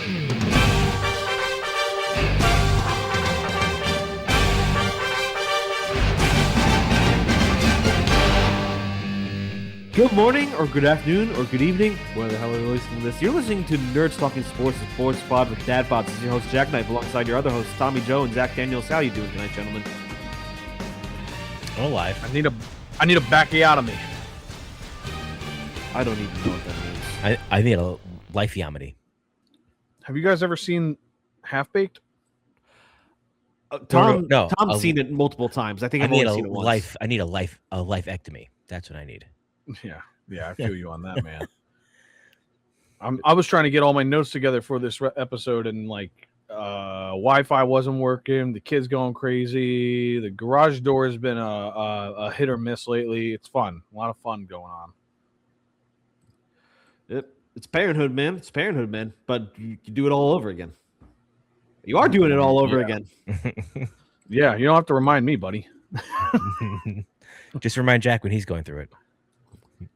Good morning, or good afternoon, or good evening, where the hell are you listening to this? You're listening to Nerds Talking Sports, the Sports Pod with Dad Bods. This is your host, Jack Knife, alongside your other hosts, Tommy Joe and Zach Daniels. How are you doing tonight, gentlemen? I'm alive. I need a backiotomy. I don't even know what that means. I need a lifeotomy. Have you guys ever seen Half Baked? Tom's seen it multiple times. I think I've only seen it once. I need a lifectomy. That's what I need. Yeah, I feel you on that, man. I was trying to get all my notes together for this episode, and Wi-Fi wasn't working. The kids going crazy. The garage door has been a hit or miss lately. It's fun, a lot of fun going on. It's parenthood, man. It's parenthood, man. But you do it all over again. You are doing it all over again. Yeah, you don't have to remind me, buddy. Just remind Jack when he's going through it.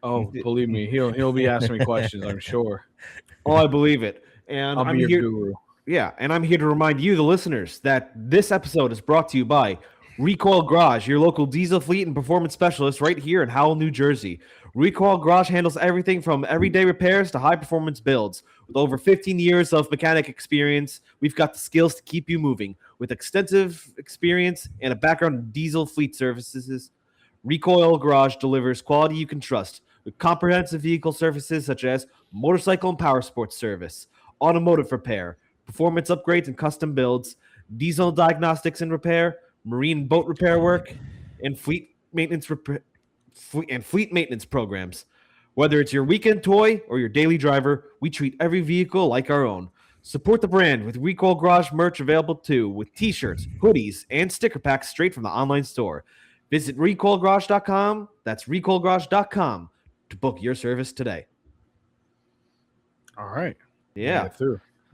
Oh, believe me, he'll be asking me questions, I'm sure. Oh, I believe it. And I'm your guru. Yeah, and I'm here to remind you, the listeners, that this episode is brought to you by Recoil Garage, your local diesel fleet and performance specialist right here in Howell, New Jersey. Recoil Garage handles everything from everyday repairs to high-performance builds. With over 15 years of mechanic experience, we've got the skills to keep you moving. With extensive experience and a background in diesel fleet services, Recoil Garage delivers quality you can trust with comprehensive vehicle services such as motorcycle and power sports service, automotive repair, performance upgrades and custom builds, diesel diagnostics and repair, marine boat repair work, and fleet maintenance programs. Whether it's your weekend toy or your daily driver, we treat every vehicle like our own. Support the brand with Recoil Garage merch available too, with t-shirts, hoodies, and sticker packs straight from the online store. Visit recoilgarage.com. That's recoilgarage.com to book your service today. All right. Yeah.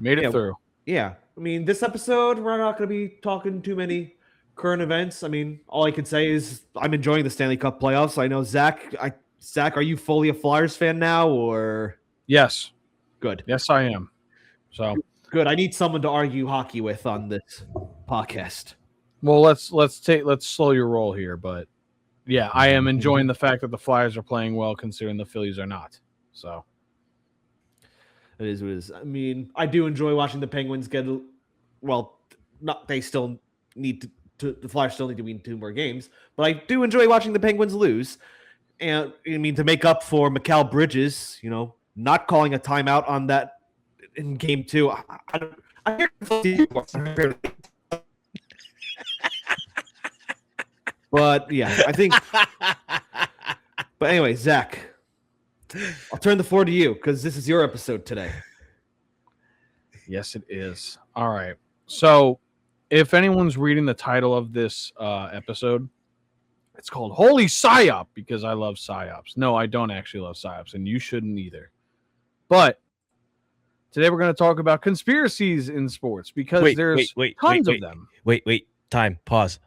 Made it through. Yeah. I mean, this episode, we're not going to be talking too many current events. I mean, all I can say is I'm enjoying the Stanley Cup playoffs. I know, Zach, are you fully a Flyers fan now, or? Yes. Good. Yes, I am. So good. I need someone to argue hockey with on this podcast. Well, let's slow your roll here, but yeah, I am enjoying the fact that the Flyers are playing well, considering the Phillies are not. So it is what it is. I mean, I do enjoy watching the Penguins get they still need to the Flyers still need to win 2 more games, but I do enjoy watching the Penguins lose. And I mean, to make up for Mikal Bridges, not calling a timeout on that in game 2. I hear but yeah, I think. But anyway, Zach, I'll turn the floor to you because this is your episode today. Yes, it is. All right. So, if anyone's reading the title of this episode, it's called Holy Psyop because I love Psyops. No, I don't actually love Psyops, and you shouldn't either. But today we're going to talk about conspiracies in sports because there's tons of them. Wait. Time. Pause.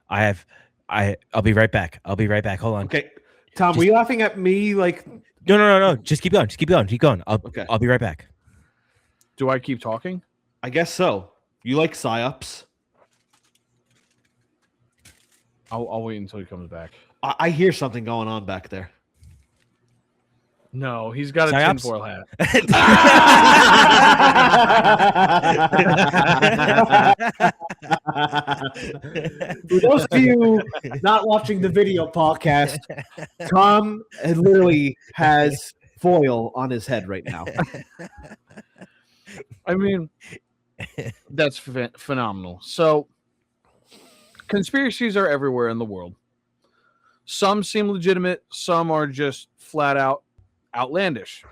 I'll be right back. Hold on. Okay. Tom, were you laughing at me like? No. Just keep going. I'll be right back. Do I keep talking? I guess so. You like Psyops? I'll wait until he comes back. I hear something going on back there. No, he's got a Psyops? tinfoil hat. For those of you not watching the video podcast, Tom literally has foil on his head right now. I mean, that's phenomenal. So, conspiracies are everywhere in the world. Some seem legitimate. Some are just flat out outlandish.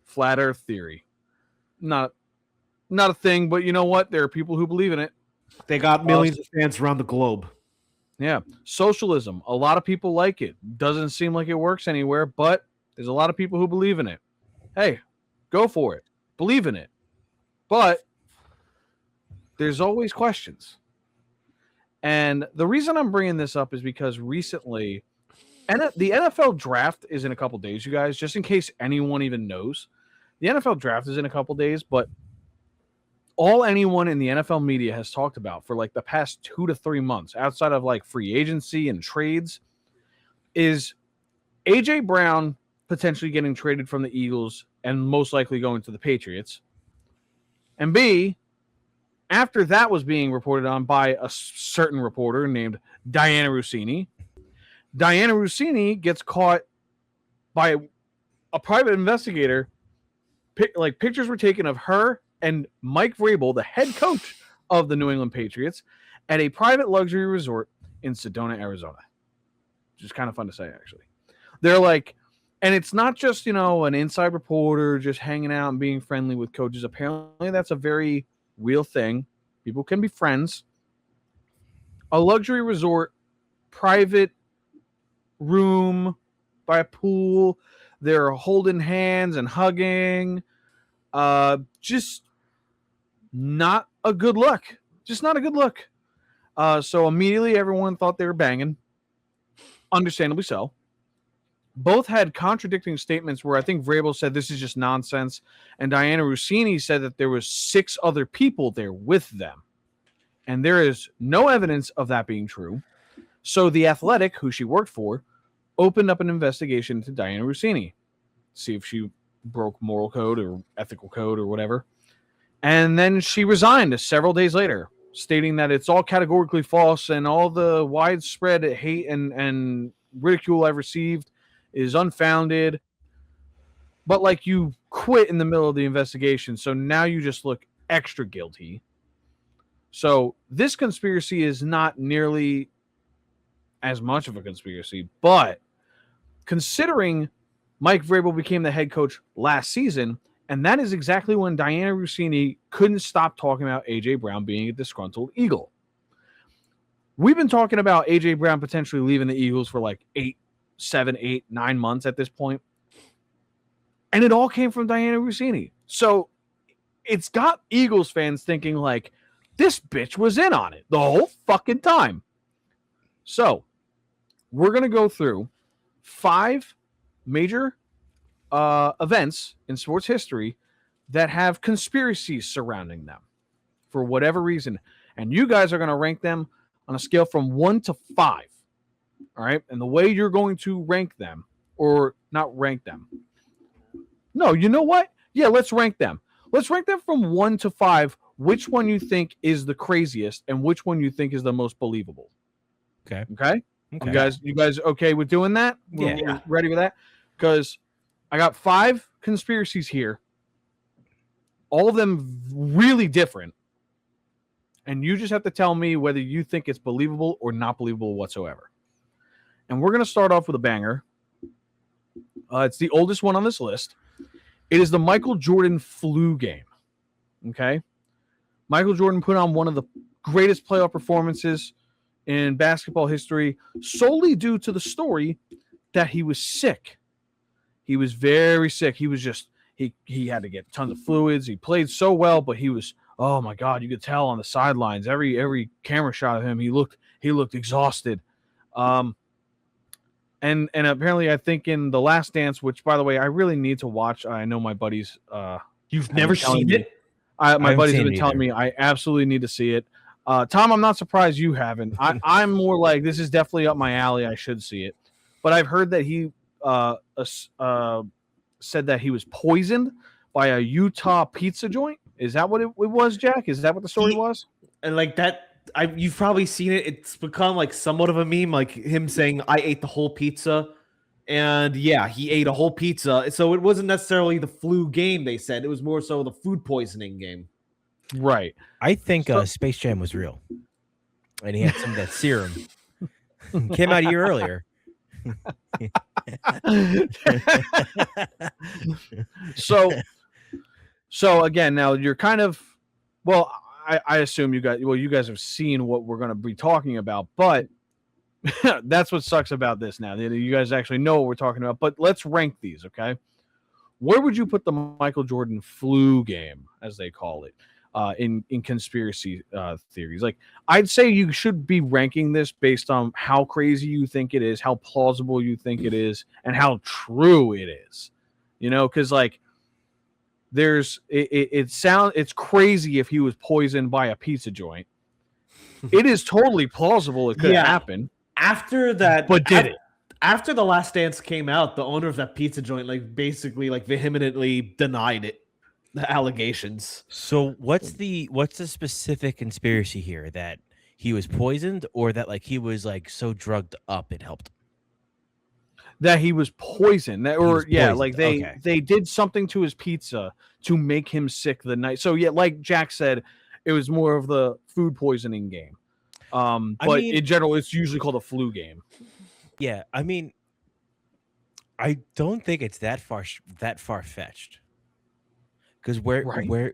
Flat Earth theory. Not a thing, but you know what? There are people who believe in it. They got millions of fans around the globe. Yeah. Socialism. A lot of people like it. Doesn't seem like it works anywhere, but there's a lot of people who believe in it. Hey, go for it. Believe in it. But there's always questions. And the reason I'm bringing this up is because recently, the NFL draft is in a couple days, you guys, just in case anyone even knows. The NFL draft is in a couple days, but all anyone in the NFL media has talked about for like the past 2 to 3 months, outside of like free agency and trades, is AJ Brown potentially getting traded from the Eagles and most likely going to the Patriots. And B, after that was being reported on by a certain reporter named Diana Rossini, Diana Rossini gets caught by a private investigator. Like pictures were taken of her and Mike Vrabel, the head coach of the New England Patriots, at a private luxury resort in Sedona, Arizona. Which is kind of fun to say, actually. They're like, and it's not just, an inside reporter just hanging out and being friendly with coaches. Apparently, that's a very real thing. People can be friends. A luxury resort, private room by a pool. They're holding hands and hugging. Just not a good look. Just not a good look. So immediately everyone thought they were banging. Understandably so. Both had contradicting statements where I think Vrabel said this is just nonsense, and Diana Rossini said that there was 6 other people there with them. And there is no evidence of that being true. So The Athletic, who she worked for, opened up an investigation to Diana Rossini, see if she broke moral code or ethical code or whatever. And then she resigned several days later, stating that it's all categorically false and all the widespread hate and ridicule I've received is unfounded. But like, you quit in the middle of the investigation, so now you just look extra guilty. So this conspiracy is not nearly as much of a conspiracy, but considering Mike Vrabel became the head coach last season, and that is exactly when Diana Rossini couldn't stop talking about A.J. Brown being a disgruntled Eagle. We've been talking about A.J. Brown potentially leaving the Eagles for like 7, 8, 9 months at this point. And it all came from Diana Rossini. So it's got Eagles fans thinking like, this bitch was in on it the whole fucking time. So we're going to go through 5 major events in sports history that have conspiracies surrounding them for whatever reason. And you guys are going to rank them on a scale from 1 to 5. All right. And the way you're going to rank them, or not rank them. No, you know what? Yeah, let's rank them. Let's rank them from 1 to 5. Which one you think is the craziest and which one you think is the most believable. Okay. Okay. You guys okay with doing that? We're ready with that? Because I got 5 conspiracies here. All of them really different. And you just have to tell me whether you think it's believable or not believable whatsoever. And we're going to start off with a banger. It's the oldest one on this list. It is the Michael Jordan flu game. Okay? Michael Jordan put on one of the greatest playoff performances in basketball history solely due to the story that he was sick. He was very sick. He was just, he had to get tons of fluids. He played so well, but he was, oh my God, you could tell on the sidelines. Every camera shot of him, he looked exhausted. And apparently, I think in The Last Dance, which, by the way, I really need to watch. I know my buddies. You've never seen it? My buddies have been telling me I absolutely need to see it. Tom, I'm not surprised you haven't. I'm more like, this is definitely up my alley. I should see it. But I've heard that he said that he was poisoned by a Utah pizza joint. Is that what it was, Jack? Is that what the story was? And like that, you've probably seen it. It's become like somewhat of a meme, like him saying, I ate the whole pizza. And yeah, he ate a whole pizza. So it wasn't necessarily the flu game, they said. It was more so the food poisoning game. Right. I think Space Jam was real. And he had some of that serum. Came out a year earlier. So again, now you're kind of, well, I assume you guys have seen what we're going to be talking about, but that's what sucks about this now. You guys actually know what we're talking about, but let's rank these, okay? Where would you put the Michael Jordan flu game, as they call it, in conspiracy theories? Like, I'd say you should be ranking this based on how crazy you think it is, how plausible you think it is, and how true it is. You know, because like it's crazy if he was poisoned by a pizza joint. It is totally plausible it could have happened. After that, but did it? After The Last Dance came out, the owner of that pizza joint basically vehemently denied it, the allegations. So what's the specific conspiracy here, that he was poisoned, or that he was so drugged up it helped? That he was poisoned, Okay. They did something to his pizza to make him sick the night. So yeah, like Jack said, it was more of the food poisoning game. But in general, it's usually called a flu game. Yeah, I mean, I don't think it's that far fetched. Because where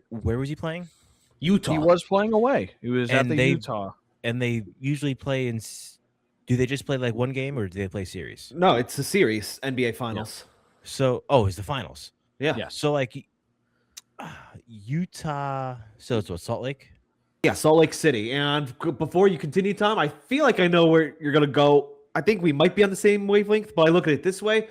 was he playing? Utah. He was playing away. He was at Utah. And they usually play in. Do they just play one game, or do they play series? No, it's a series, NBA Finals. Yeah. So, it's the finals. Yeah. Yes. So Utah. So it's what, Salt Lake? Yeah, Salt Lake City. And before you continue, Tom, I feel like I know where you're gonna go. I think we might be on the same wavelength, but I look at it this way.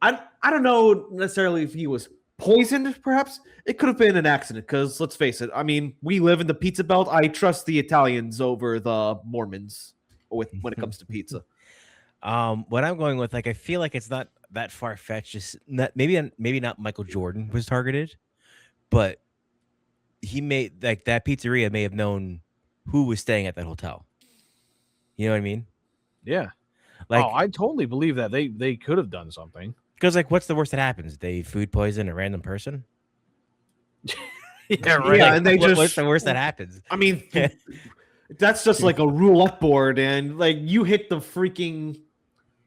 I don't know necessarily if he was poisoned, perhaps. It could have been an accident, because let's face it, I mean, we live in the pizza belt. I trust the Italians over the Mormons when it comes to pizza. What I'm going with, I feel like it's not that far fetched. Just maybe not Michael Jordan was targeted, but he made that pizzeria may have known who was staying at that hotel. You know what I mean? Yeah. I totally believe that they could have done something. Because what's the worst that happens? They food poison a random person. Yeah, right. Yeah, and what's the worst that happens? I mean, that's just like a roulette board, and you hit the freaking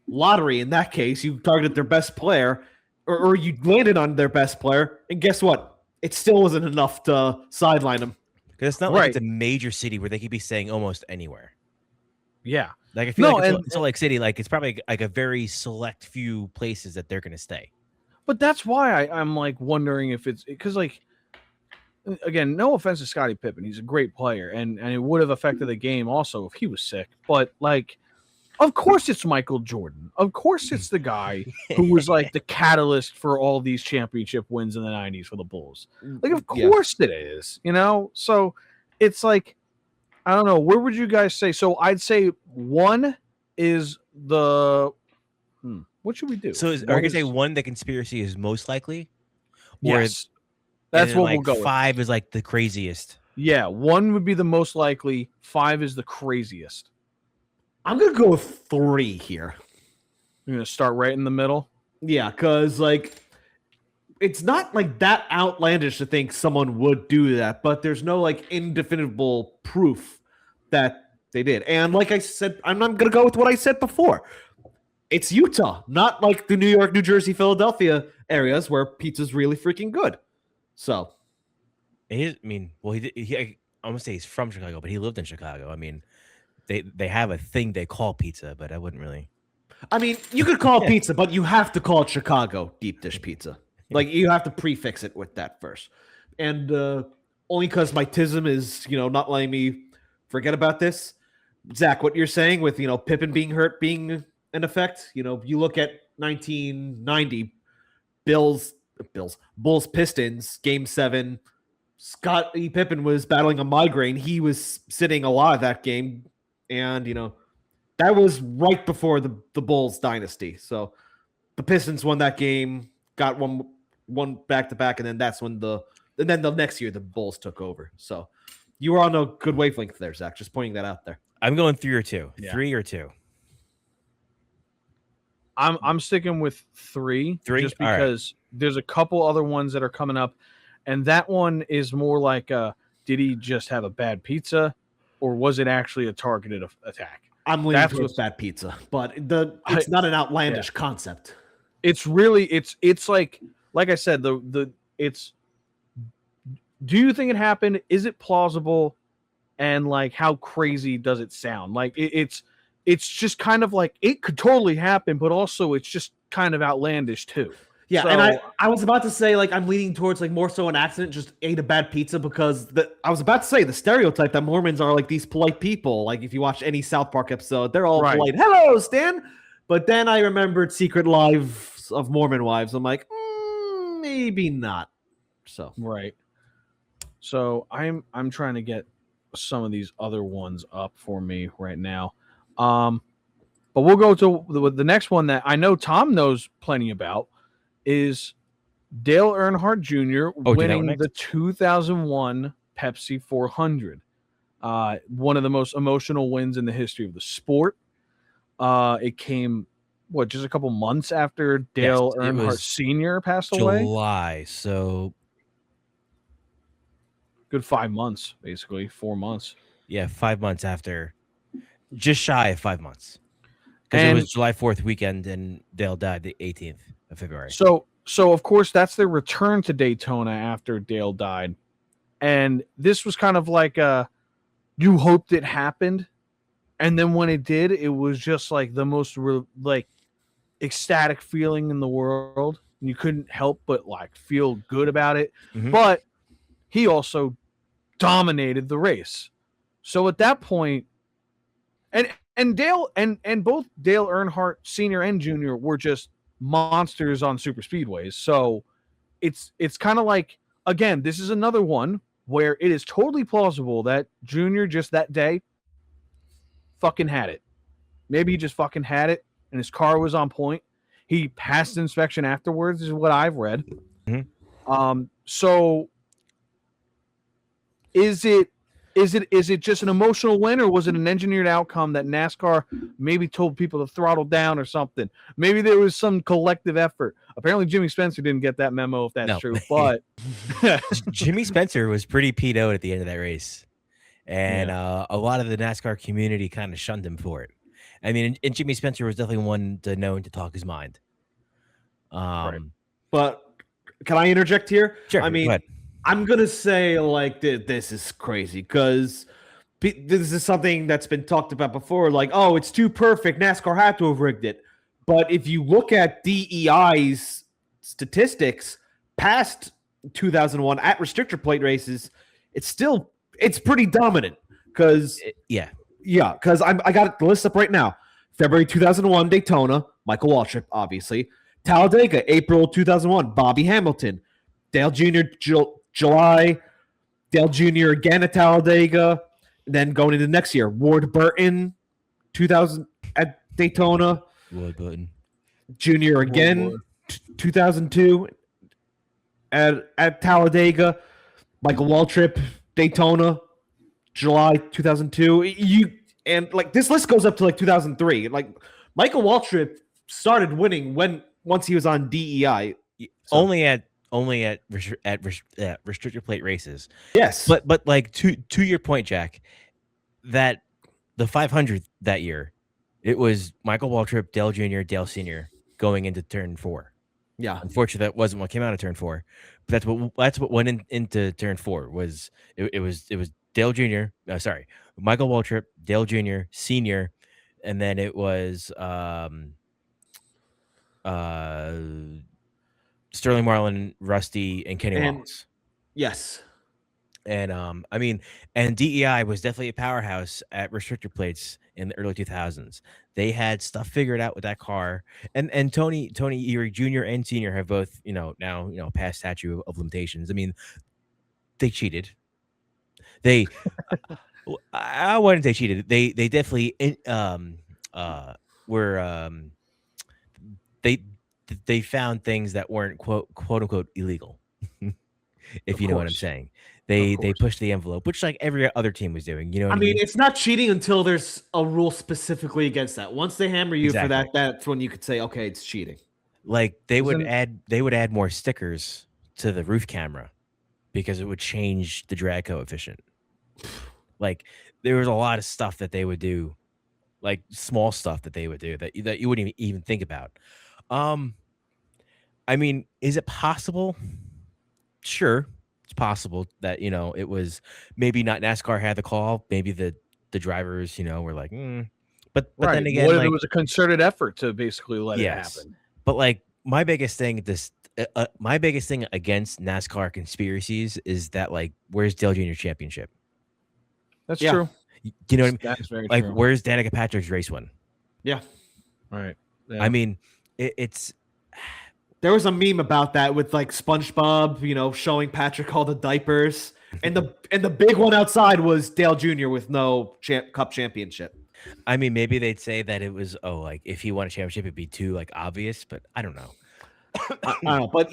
lottery. In that case, you targeted their best player, or you landed on their best player, and guess what? It still wasn't enough to sideline them. Because it's not like it's a major city where they could be staying almost anywhere. Yeah. I feel it's Salt Lake City, it's probably a very select few places that they're going to stay. But that's why I'm wondering if it's because again, no offense to Scottie Pippen, he's a great player, and it would have affected the game also if he was sick. But of course it's Michael Jordan. Of course it's the guy who was the catalyst for all these championship wins in the 90s for the Bulls. Of course it is, So it's I don't know. Where would you guys say? So I'd say one is the. What should we do? So are you going to say one, the conspiracy is most likely? Yes. That's what we'll go with. 5 is the craziest. Yeah. 1 would be the most likely. 5 is the craziest. I'm going to go with 3 here. You're going to start right in the middle? Yeah, because it's not that outlandish to think someone would do that, but there's no indefinable proof that they did. And like I said, I'm not going to go with what I said before. It's Utah, not the New York, New Jersey, Philadelphia areas where pizza's really freaking good. So, I mean, well, I'm gonna say he's from Chicago, but he lived in Chicago. I mean, they have a thing they call pizza, but I wouldn't really. I mean, you could call it pizza, but you have to call it Chicago deep dish pizza. You have to prefix it with that first. And only because my tism is, not letting me forget about this. Zach, what you're saying with, Pippen being hurt being an effect, you look at 1990 Bulls Pistons Game 7. Scottie Pippen was battling a migraine. He was sitting a lot of that game. And, that was right before the Bulls dynasty. So the Pistons won that game, got one back-to-back, and then that's when the next year the Bulls took over. So you were on a good wavelength there, Zach. Just pointing that out there. I'm going 3 or 2. Yeah. 3 or 2. I'm sticking with 3. 3? Just because there's a couple other ones that are coming up, and that one is more did he just have a bad pizza, or was it actually a targeted attack? I'm leaning towards bad pizza, but it's not an outlandish concept. It's really it's like I said, it's. Do you think it happened? Is it plausible? And how crazy does it sound? It's just kind of it could totally happen, but also it's just kind of outlandish too. Yeah, so, and I was about to say I'm leaning towards more so an accident, just ate a bad pizza, because I was about to say the stereotype that Mormons are these polite people. If you watch any South Park episode, they're all polite. Hello, Stan. But then I remembered Secret Lives of Mormon Wives. I'm maybe not. So Right. So I'm trying to get some of these other ones up for me right now. But we'll go to the next one that I know Tom knows plenty about is Dale Earnhardt Jr. Oh, do that one winning next? the 2001 Pepsi 400. One of the most emotional wins in the history of the sport. It came just a couple months after Dale Yes, it Earnhardt was Sr. passed away. July. So Good 5 months, basically 4 months. yeah, 5 months after, just shy of 5 months, because it And was July 4th weekend, and Dale died the 18th of February. so of course that's their return to Daytona after Dale died, and this was kind of like you hoped it happened, and then when it did, it was just like the most like ecstatic feeling in the world, and you couldn't help but like feel good about it. Mhm. But he also dominated the race. So at that point, and Dale and both Dale Earnhardt Sr. and Jr. were just monsters on super speedways. So it's kind of like, again, this is another one where it is totally plausible that Jr. just that day fucking had it. Maybe he just fucking had it and his car was on point. He passed inspection afterwards, is what I've read. Mhm. So is it just an emotional win, or was it an engineered outcome that NASCAR maybe told people to throttle down or something? Maybe there was some collective effort. Apparently Jimmy Spencer didn't get that memo, if that's No. true. But Jimmy Spencer was pretty PO'd at the end of that race, and a lot of the NASCAR community kind of shunned him for it. I mean, and Jimmy Spencer was definitely one known to talk his mind. but can I interject here? Sure. I go mean, ahead. I'm gonna say like this is crazy because this is something that's been talked about before. Like, oh, it's too perfect. NASCAR had to have rigged it. But if you look at DEI's statistics past 2001 at restrictor plate races, it's pretty dominant. Because Yeah. because I got the list up right now. February 2001 Daytona, Michael Waltrip, obviously. Talladega, April 2001, Bobby Hamilton. Dale Jr. July, Dale Jr. again at Talladega, and then going into next year, Ward Burton, 2000 at Daytona, Wood button. Jr. again, 2002 at Talladega, Michael Waltrip, Daytona, July 2002. And like this list goes up to like 2003. Like Michael Waltrip started winning once he was on DEI. So, Only at restrictor plate races. yes, But like to your point, Jack, that the 500 that year, it was Michael Waltrip, Dale Jr., Dale Sr. going into turn 4. yeah, Unfortunately, that wasn't what came out of turn 4. But that's what went into turn 4 was it was Dale Jr. Michael Waltrip, Dale Jr., Sr., and then it was Sterling Marlin, Rusty, and Kenny Wallace. yes. And I mean, and DEI was definitely a powerhouse at restrictor plates in the early 2000s. They had stuff figured out with that car. And Tony Erie Jr. and Sr. have both, now, past statute of limitations. I mean, they cheated. They I wouldn't say cheated. They definitely were they found things that weren't quote unquote illegal. If you know what I'm saying. They pushed the envelope, which like every other team was doing. You know what I mean? It's not cheating until there's a rule specifically against that. Once they hammer you for that, that's when you could say, okay, it's cheating. Like they would add more stickers to the roof camera because it would change the drag coefficient. Like there was a lot of stuff that they would do, like small stuff that they would do that you wouldn't even think about. I mean, is it possible? Sure, it's possible that it was maybe not NASCAR had the call. Maybe the drivers were like, but right. Then again, what if like, it was a concerted effort to basically let it happen? But like my biggest thing against NASCAR conspiracies is that like, where's Dale Jr. championship? That's true. You know what I mean? That's very like, true. Where's Danica Patrick's race win? Yeah. Right. Yeah. I mean, it's There was a meme about that with like SpongeBob, showing Patrick all the diapers, and the big one outside was Dale Jr. with no cup championship. I mean, maybe they'd say that it was like if he won a championship, it'd be too like obvious, but I don't know. I don't know, but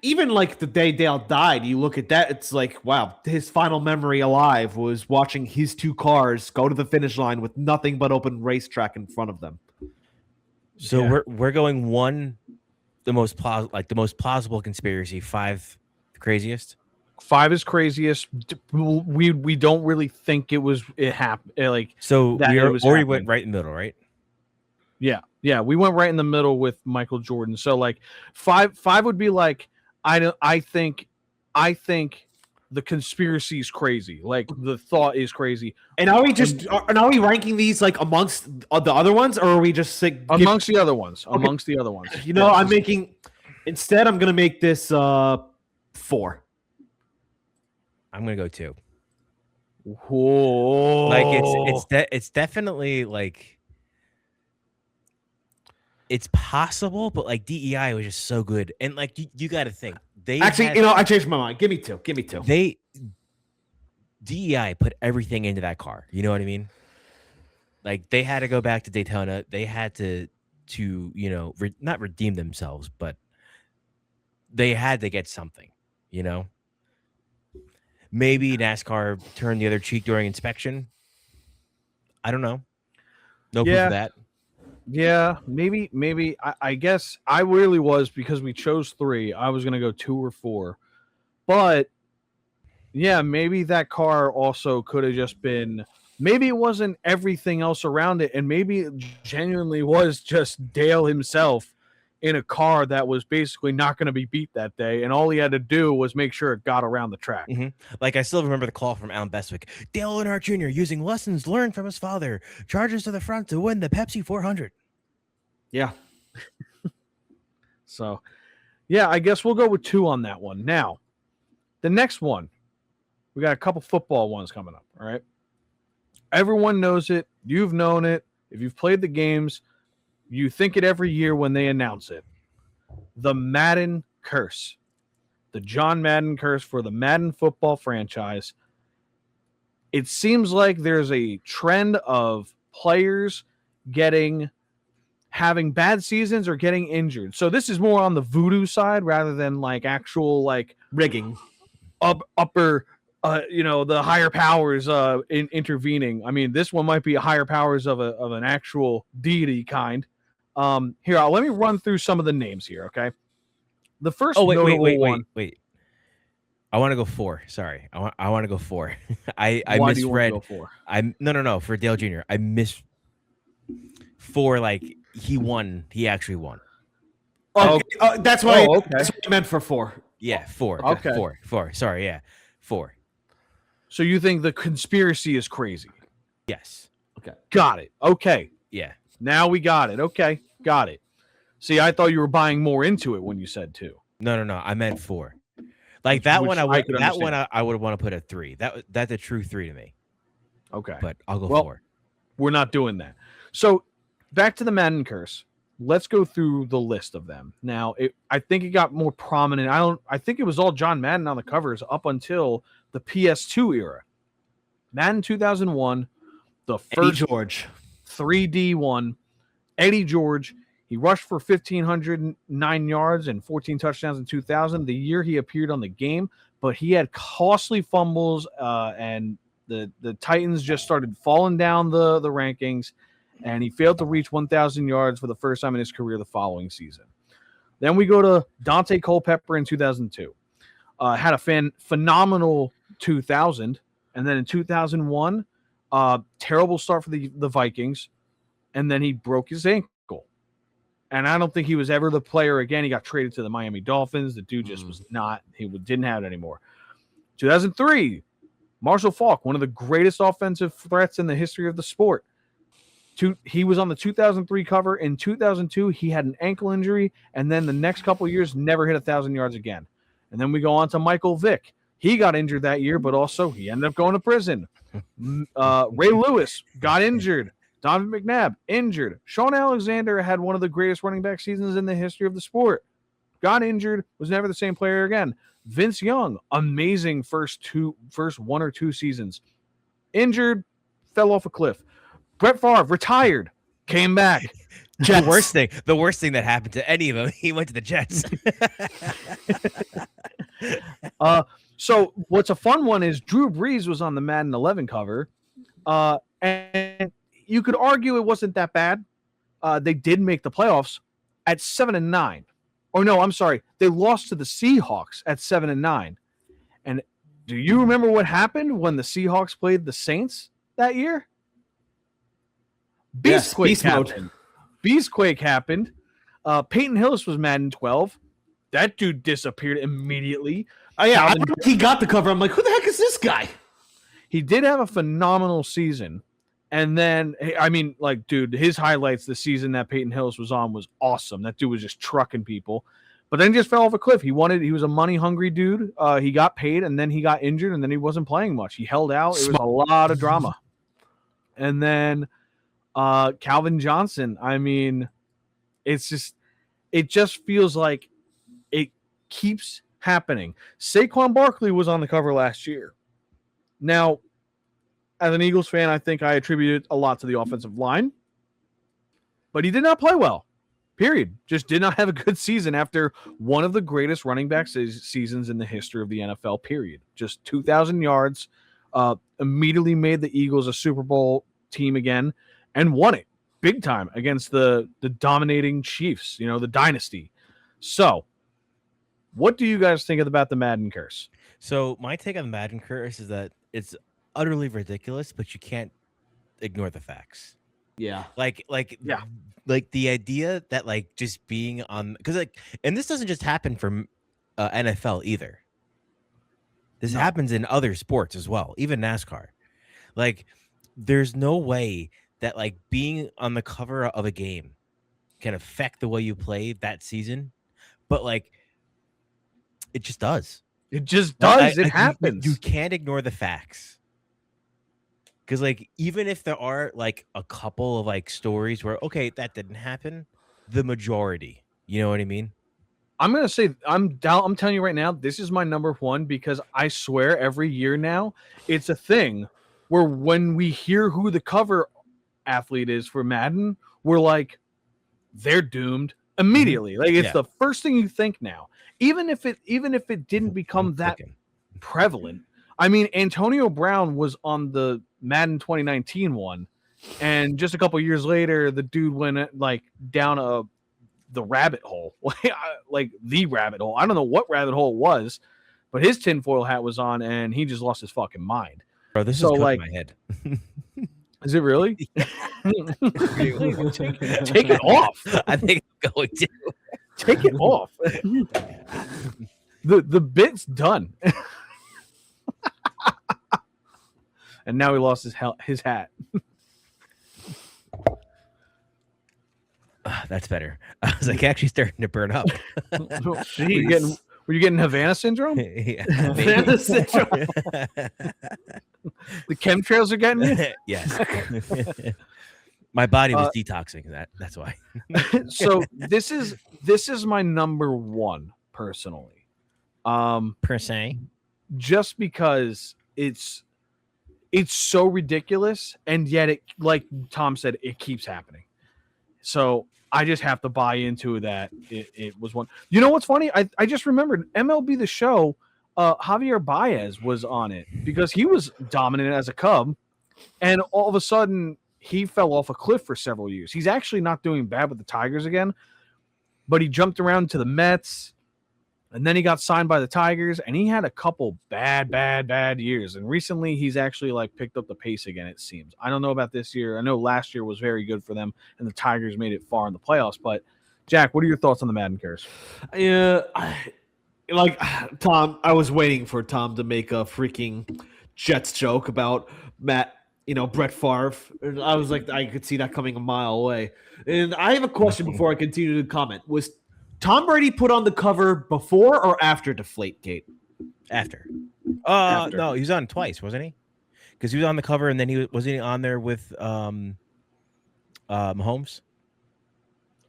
even like the day Dale died, you look at that, it's like, wow, his final memory alive was watching his two cars go to the finish line with nothing but open racetrack in front of them. So we're going one, the most plausible conspiracy, 5 the craziest. 5 is craziest. We don't really think it happened. Like so, that we it was already happening. went right in the middle, right? Yeah, we went right in the middle with Michael Jordan. So like 5 would be like I think the conspiracy is crazy. Like the thought is crazy. And are we ranking these like amongst the other ones, or are we just amongst the other ones? Okay. Amongst the other ones. I'm gonna make this 4. I'm gonna go 2. Whoa. Like it's definitely like it's possible, but like DEI was just so good, and like you got to think I changed my mind. Give me two. DEI put everything into that car. You know what I mean? Like they had to go back to Daytona. They had to not redeem themselves, but they had to get something. Maybe NASCAR turned the other cheek during inspection. I don't know. No proof of that. Yeah, maybe. I guess I really was, because we chose 3. I was gonna go 2 or 4, but yeah, maybe that car also could have just been. Maybe it wasn't everything else around it, and maybe it genuinely was just Dale himself in a car that was basically not going to be beat that day, and all he had to do was make sure it got around the track. Mm-hmm. Like I still remember the call from Alan Bestwick. Dale Earnhardt Jr. using lessons learned from his father, charges to the front to win the Pepsi 400. Yeah. So, yeah, I guess we'll go with 2 on that one. Now, the next one, we got a couple football ones coming up. All right. Everyone knows it. You've known it. If you've played the games, you think it every year when they announce it. The Madden curse. The John Madden curse for the Madden football franchise. It seems like there's a trend of players having bad seasons or getting injured. So this is more on the voodoo side rather than like actual like rigging. Upper the higher powers intervening. I mean, this one might be higher powers of an actual deity kind. Here, let me run through some of the names here, okay? The first wait. I want to go 4. Sorry. I want to go 4. I Why misread. Do you want to go 4? No, for Dale Jr. I missed 4 like he won. He actually won. Okay. That's why okay. That's what I meant for 4. Yeah, 4. Okay. 4. Sorry, yeah. 4. So you think the conspiracy is crazy? Yes. Okay. Got it. Okay. Yeah. Now we got it. Okay. Got it. See, I thought you were buying more into it when you said 2. No. I meant 4. Like that one, I would want to put a 3. That's a true 3 to me. Okay. But I'll go 4. We're not doing that. So back to the Madden curse. Let's go through the list of them. Now, I think it got more prominent. I think it was all John Madden on the covers up until the PS2 era. Madden 2001, the first Eddie George 3D one. Eddie George, he rushed for 1,509 yards and 14 touchdowns in 2000, the year he appeared on the game, but he had costly fumbles, and the Titans just started falling down the rankings, and he failed to reach 1,000 yards for the first time in his career the following season. Then we go to Dante Culpepper in 2002. Had a phenomenal 2000, and then in 2001, terrible start for the Vikings, and then he broke his ankle. And I don't think he was ever the player again. He got traded to the Miami Dolphins. The dude just was not. He didn't have it anymore. 2003, Marshall Faulk, one of the greatest offensive threats in the history of the sport. He was on the 2003 cover. In 2002, he had an ankle injury, and then the next couple of years never hit 1,000 yards again. And then we go on to Michael Vick. He got injured that year, but also he ended up going to prison. Ray Lewis got injured. Donovan McNabb injured. Sean Alexander had one of the greatest running back seasons in the history of the sport. got injured, was never the same player again. Vince Young, amazing first 1 or 2 seasons. Injured, fell off a cliff. Brett Favre retired, came back. The worst thing that happened to any of them, he went to the Jets. So what's a fun one is Drew Brees was on the Madden 11 cover, and you could argue it wasn't that bad. They did make the playoffs at 7-9. Or no, I'm sorry, they lost to the Seahawks at 7-9. And do you remember what happened when the Seahawks played the Saints that year? Beastquake happened. Beastquake happened. Peyton Hillis was Madden 12. That dude disappeared immediately. Oh yeah, he got the cover. I'm like, who the heck is this guy? He did have a phenomenal season. And then, I mean, like, dude, his highlights the season that Peyton Hillis was on was awesome. That dude was just trucking people. But then he just fell off a cliff. He was a money-hungry dude. He got paid, and then he got injured, and then he wasn't playing much. He held out. It was a lot of drama. And then Calvin Johnson, I mean, it just feels like it keeps happening. Saquon Barkley was on the cover last year. Now, as an Eagles fan, I think I attributed a lot to the offensive line, but he did not play well, period. Just did not have a good season after one of the greatest running back seasons in the history of the NFL, period. Just 2,000 yards, immediately made the Eagles a Super Bowl team again and won it big time against the dominating Chiefs, the dynasty. So what do you guys think about the Madden curse? So my take on the Madden curse is that it's utterly ridiculous, but you can't ignore the facts. Yeah. Like the idea that like just being on, because like, and this doesn't just happen for NFL either. This happens in other sports as well, even NASCAR. Like, there's no way that like being on the cover of a game can affect the way you play that season, but like it just does. It just does. It happens. You can't ignore the facts. Because like even if there are like a couple of like stories where okay that didn't happen, the majority, you know what I mean? I'm gonna say I'm telling you right now, this is my number one because I swear every year now it's a thing where when we hear who the cover athlete is for Madden, we're like, they're doomed immediately. Like it's the first thing you think now, even if it didn't become that prevalent. I mean, Antonio Brown was on the Madden 2019 one, and just a couple years later, the dude went like down the rabbit hole, like the rabbit hole. I don't know what rabbit hole it was, but his tinfoil hat was on, and he just lost his fucking mind. Bro, this is like my head. Is it really? Take it off. I think I'm going to take it off. The bit's done. And now he lost his hat. That's better. I was like actually starting to burn up. Were you getting Havana syndrome? Yeah, Havana syndrome. The chemtrails are getting you? Yes. My body was detoxing that's why. So this is my number one personally. Per se. Just because it's so ridiculous, and yet it, like Tom said, it keeps happening. So I just have to buy into that. It was one. You know what's funny? I just remembered MLB The Show. Javier Baez was on it because he was dominant as a Cub, and all of a sudden he fell off a cliff for several years. He's actually not doing bad with the Tigers again, but he jumped around to the Mets. And then he got signed by the Tigers, and he had a couple bad years. And recently, he's actually like picked up the pace again, it seems. I don't know about this year. I know last year was very good for them, and the Tigers made it far in the playoffs. But, Jack, what are your thoughts on the Madden curse? Yeah, like Tom, I was waiting for Tom to make a freaking Jets joke about Brett Favre. And I was like, I could see that coming a mile away. And I have a question before I continue to comment. Was Tom Brady put on the cover before or after Deflategate? After. No, he was on twice, wasn't he? Because he was on the cover, and then wasn't he on there with Mahomes?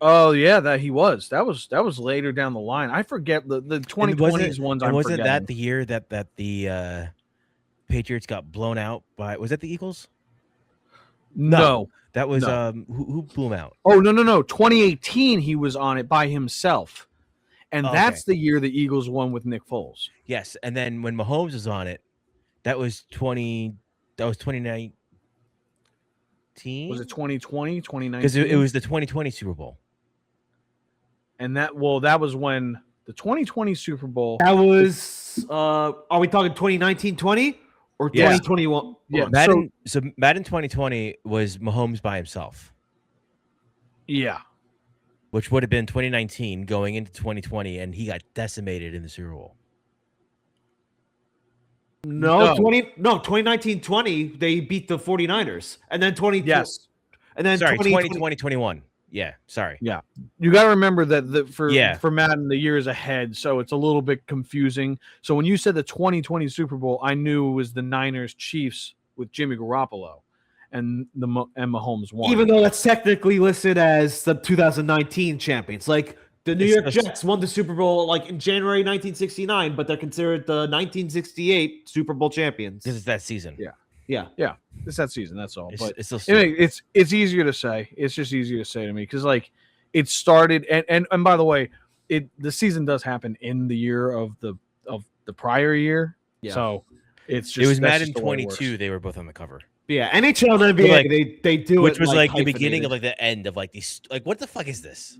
Oh yeah, that was later down the line. I forget the 2020s ones. And I'm wasn't forgetting. that the year that the Patriots got blown out by? Was that the Eagles? No. That was No. who blew him out? Oh no. 2018 he was on it by himself. And Oh, that's okay. the year the Eagles won with Nick Foles. Yes, and then when Mahomes was on it, that was 2019. Was it 2020, 2019? Because it was the 2020 Super Bowl. And that was when the 2020 Super Bowl. That was. Are we talking 2019-20 or Yeah. 2021? Yeah. Madden 2020 was Mahomes by himself, Yeah. which would have been 2019 going into 2020, and he got decimated in the Super Bowl. No, 2019-20 they beat the 49ers. And then 20 Yes. And then Sorry, 2020 2021. Yeah, sorry. Yeah. You got to remember that Yeah. for Madden, the year is ahead, so it's a little bit confusing. So when you said the 2020 Super Bowl, I knew it was the Niners Chiefs with Jimmy Garoppolo, and Mahomes won. even though that's technically listed as the 2019 champions. Like the New York Jets won the Super Bowl like in January 1969, but they're considered the 1968 Super Bowl champions. This is that season. Yeah. it's that season. That's all. But It's still anyway, it's easier to say. It's just easier to say to me because like it started and by the way, the season does happen in the year of the prior year. Yeah. So it's just it was that's Madden just the way it 22. works. They were both on the cover, Yeah, NHL and NBA, like- they do which it was like the hyphenated. beginning of like the end of like these. Like, what the fuck is this?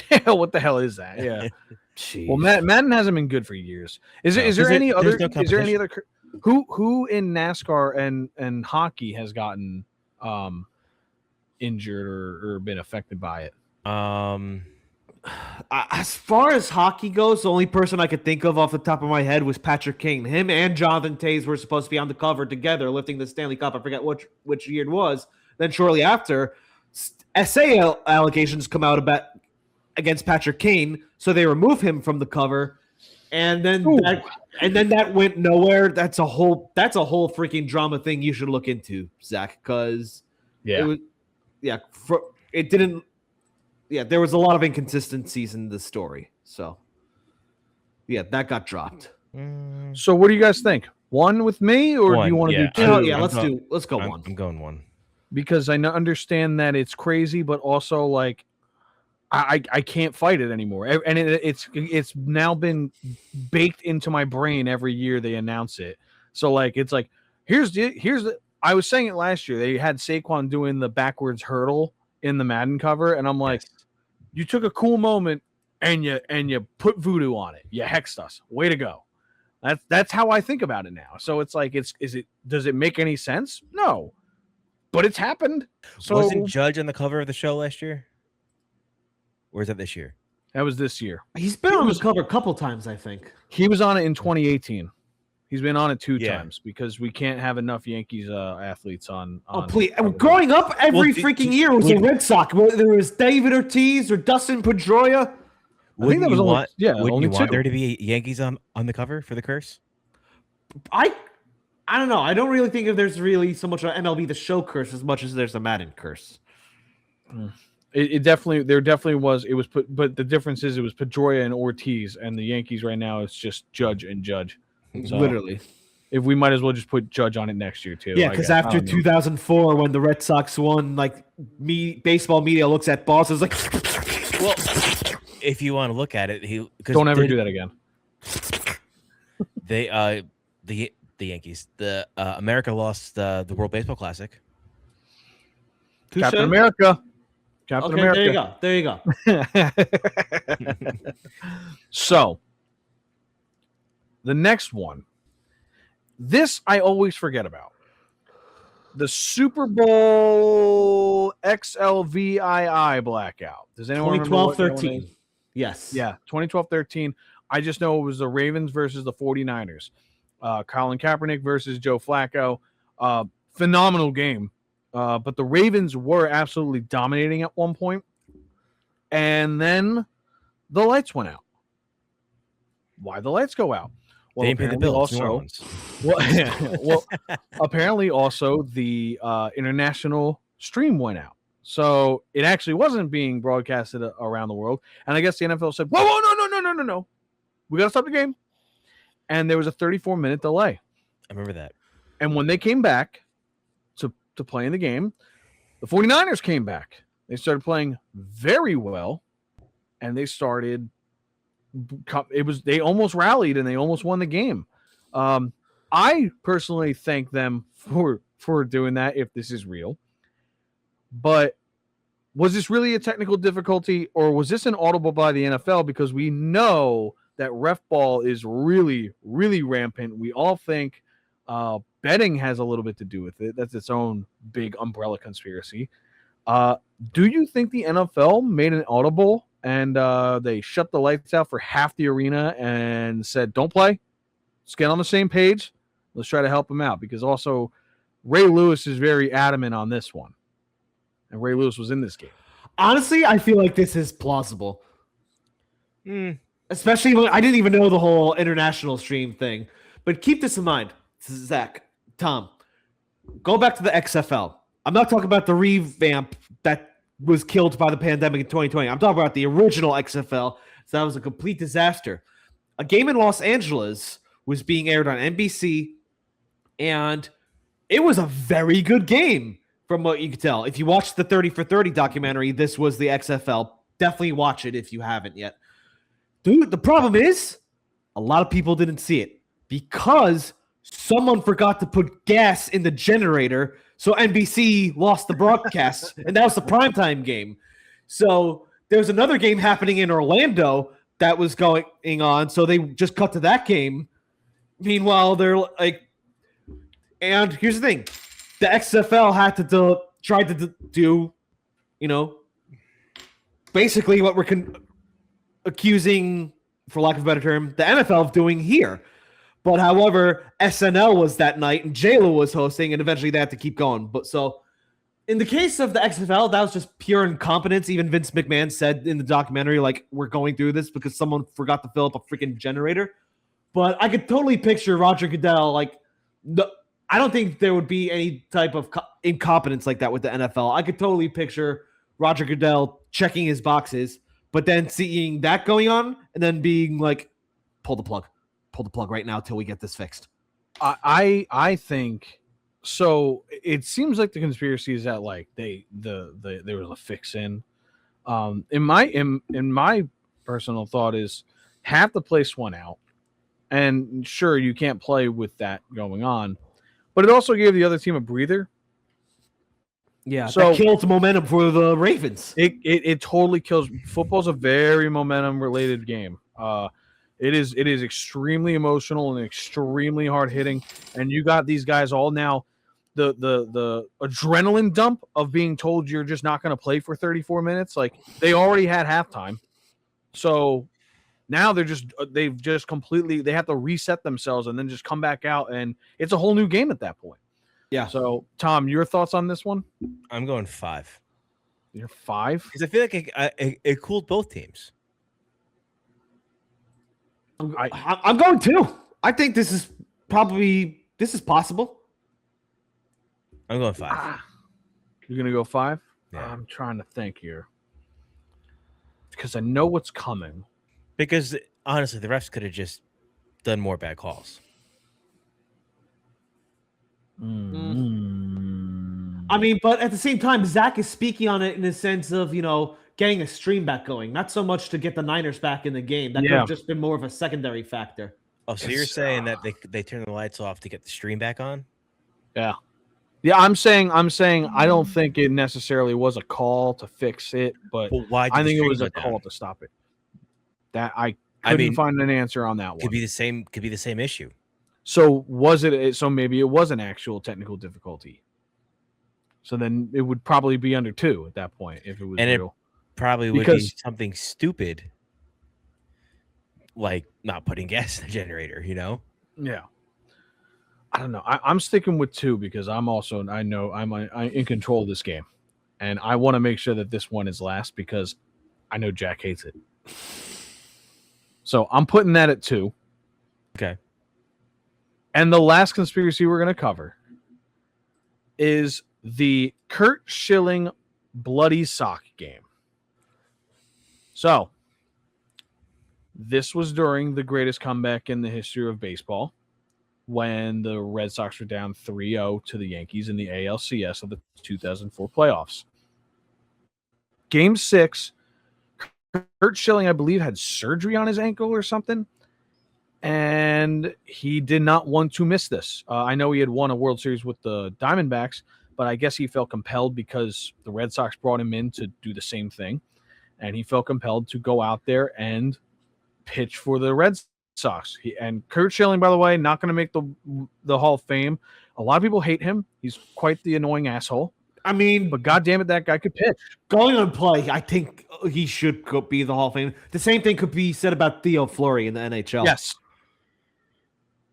Yeah, what the hell is that? Yeah. Jeez. Well, Madden hasn't been good for years. Is there any other? Is there any other? Who in NASCAR and hockey has gotten injured or been affected by it? As far as hockey goes, the only person I could think of off the top of my head was Patrick Kane. Him and Jonathan Toews were supposed to be on the cover together, lifting the Stanley Cup. I forget which year it was. Then shortly after, SA allegations come out against Patrick Kane, so they remove him from the cover, and then that went nowhere. That's a whole freaking drama thing you should look into, Zach, because it didn't. Yeah, there was a lot of inconsistencies in the story. So, yeah, that got dropped. So, what do you guys think? One with me, or do you want to do two? Let's go one. I'm going one because I understand that it's crazy, but also like I can't fight it anymore, and it's now been baked into my brain every year they announce it. So like it's like here's the I was saying it last year. They had Saquon doing the backwards hurdle in the Madden cover, and I'm like, you took a cool moment and you put voodoo on it. You hexed us. Way to go. That's how I think about it now. So it's like does it make any sense? No. But it's happened. So wasn't Judge on the cover of the show last year? Or is that this year? That was this year. He's been on the cover a couple times, I think. He was on it in 2018. He's been on it two times because we can't have enough Yankees athletes on. Oh, please. Growing up, every freaking year was a Red Sox. Whether there was David Ortiz or Dustin Pedroia. Wouldn't you want two. there to be Yankees on the cover for the curse? I don't know. I don't really think if there's really so much of MLB The Show curse as much as there's a Madden curse. There definitely was. It was but the difference is it was Pedroia and Ortiz, and the Yankees right now it's just Judge and Judge. So, literally. If we might as well just put Judge on it next year too. Yeah, because after 2004, when the Red Sox won, like baseball media looks at Boston like, well, if you want to look at it, don't ever do that again. They the Yankees, America lost the World Baseball Classic. Captain America. Captain America. There you go. So, the next one. This I always forget about. The Super Bowl XLVII blackout. Does anyone remember 2012-13? Yes. Yeah, 2012-13. I just know it was the Ravens versus the 49ers. Colin Kaepernick versus Joe Flacco. Phenomenal game. But the Ravens were absolutely dominating at one point. And then the lights went out. Why the lights go out? Well, they didn't pay the bill. Well, apparently also the international stream went out. So it actually wasn't being broadcasted around the world. And I guess the NFL said, whoa, no. We got to stop the game. And there was a 34-minute delay. I remember that. And when they came back to play in the game, the 49ers came back. They started playing very well. And they started they almost rallied and they almost won the game. I personally thank them for doing that if this is real. But was this really a technical difficulty, or was this an audible by the NFL? Because we know that ref ball is really, really rampant. We all think betting has a little bit to do with it. That's its own big umbrella conspiracy. Do you think the NFL made an audible and they shut the lights out for half the arena and said, don't play? Let's get on the same page. Let's try to help him out. Because also Ray Lewis is very adamant on this one. And Ray Lewis was in this game. Honestly, I feel like this is plausible. Especially when I didn't even know the whole international stream thing. But keep this in mind, Zach, Tom. Go back to the XFL. I'm not talking about the revamp that was killed by the pandemic in 2020. I'm talking about the original XFL. So that was a complete disaster. A game in Los Angeles was being aired on NBC, and it was a very good game. From what you could tell, if you watched the 30 for 30 documentary, this was the XFL. Definitely watch it if you haven't yet. Dude, the problem is a lot of people didn't see it because someone forgot to put gas in the generator, so NBC lost the broadcast, and that was the primetime game. So there's another game happening in Orlando that was going on, so they just cut to that game. Meanwhile, they're like, and here's the thing. The XFL had to try to do, basically what we're accusing, for lack of a better term, the NFL of doing here. But however, SNL was that night and J-Lo was hosting, and eventually they had to keep going. But so, in the case of the XFL, that was just pure incompetence. Even Vince McMahon said in the documentary, like, we're going through this because someone forgot to fill up a freaking generator. But I could totally picture Roger Goodell, like, I don't think there would be any type of incompetence like that with the NFL. I could totally picture Roger Goodell checking his boxes, but then seeing that going on and then being like, pull the plug right now till we get this fixed. I think so. It seems like the conspiracy is that like there was a fix in. In my personal thought is half the place went out, and sure you can't play with that going on. But it also gave the other team a breather. Yeah, so that killed momentum for the Ravens. It totally kills. Football's a very momentum related game. It is extremely emotional and extremely hard hitting. And you got these guys all now. The adrenaline dump of being told you're just not going to play for 34 minutes. Like they already had halftime, so now they have to reset themselves and then just come back out, and it's a whole new game at that point. Yeah. So, Tom, your thoughts on this one? I'm going 5. You're 5? Because I feel like it cooled both teams. I'm going 2. I think this is possible. I'm going 5. You're going to go 5? Yeah. I'm trying to think here. Because I know what's coming. Because honestly, the refs could have just done more bad calls. I mean, but at the same time, Zach is speaking on it in the sense of, getting a stream back going. Not so much to get the Niners back in the game. That could have just been more of a secondary factor. Oh, so you're saying that they turn the lights off to get the stream back on? Yeah. Yeah, I'm saying I don't think it necessarily was a call to fix it, but I think it was a call to stop it. That I couldn't find an answer on that one. Could be the same issue. So was it? So maybe it was an actual technical difficulty. So then it would probably be under 2 at that point if it was real. It probably would be something stupid, like not putting gas in the generator. Yeah. I don't know. I'm sticking with 2 because I know I'm in control of this game, and I want to make sure that this one is last because I know Jack hates it. So I'm putting that at 2. Okay. And the last conspiracy we're going to cover is the Curt Schilling bloody sock game. So, this was during the greatest comeback in the history of baseball when the Red Sox were down 3-0 to the Yankees in the ALCS of the 2004 playoffs. Game 6, Curt Schilling, I believe, had surgery on his ankle or something, and he did not want to miss this. I know he had won a World Series with the Diamondbacks, but I guess he felt compelled because the Red Sox brought him in to do the same thing, and he felt compelled to go out there and pitch for the Red Sox. And Curt Schilling, by the way, not going to make the Hall of Fame. A lot of people hate him. He's quite the annoying asshole. I mean, But goddamn it, that guy could pitch. going on play, I think he should be in the Hall of Fame. The same thing could be said about Theo Fleury in the NHL. Yes.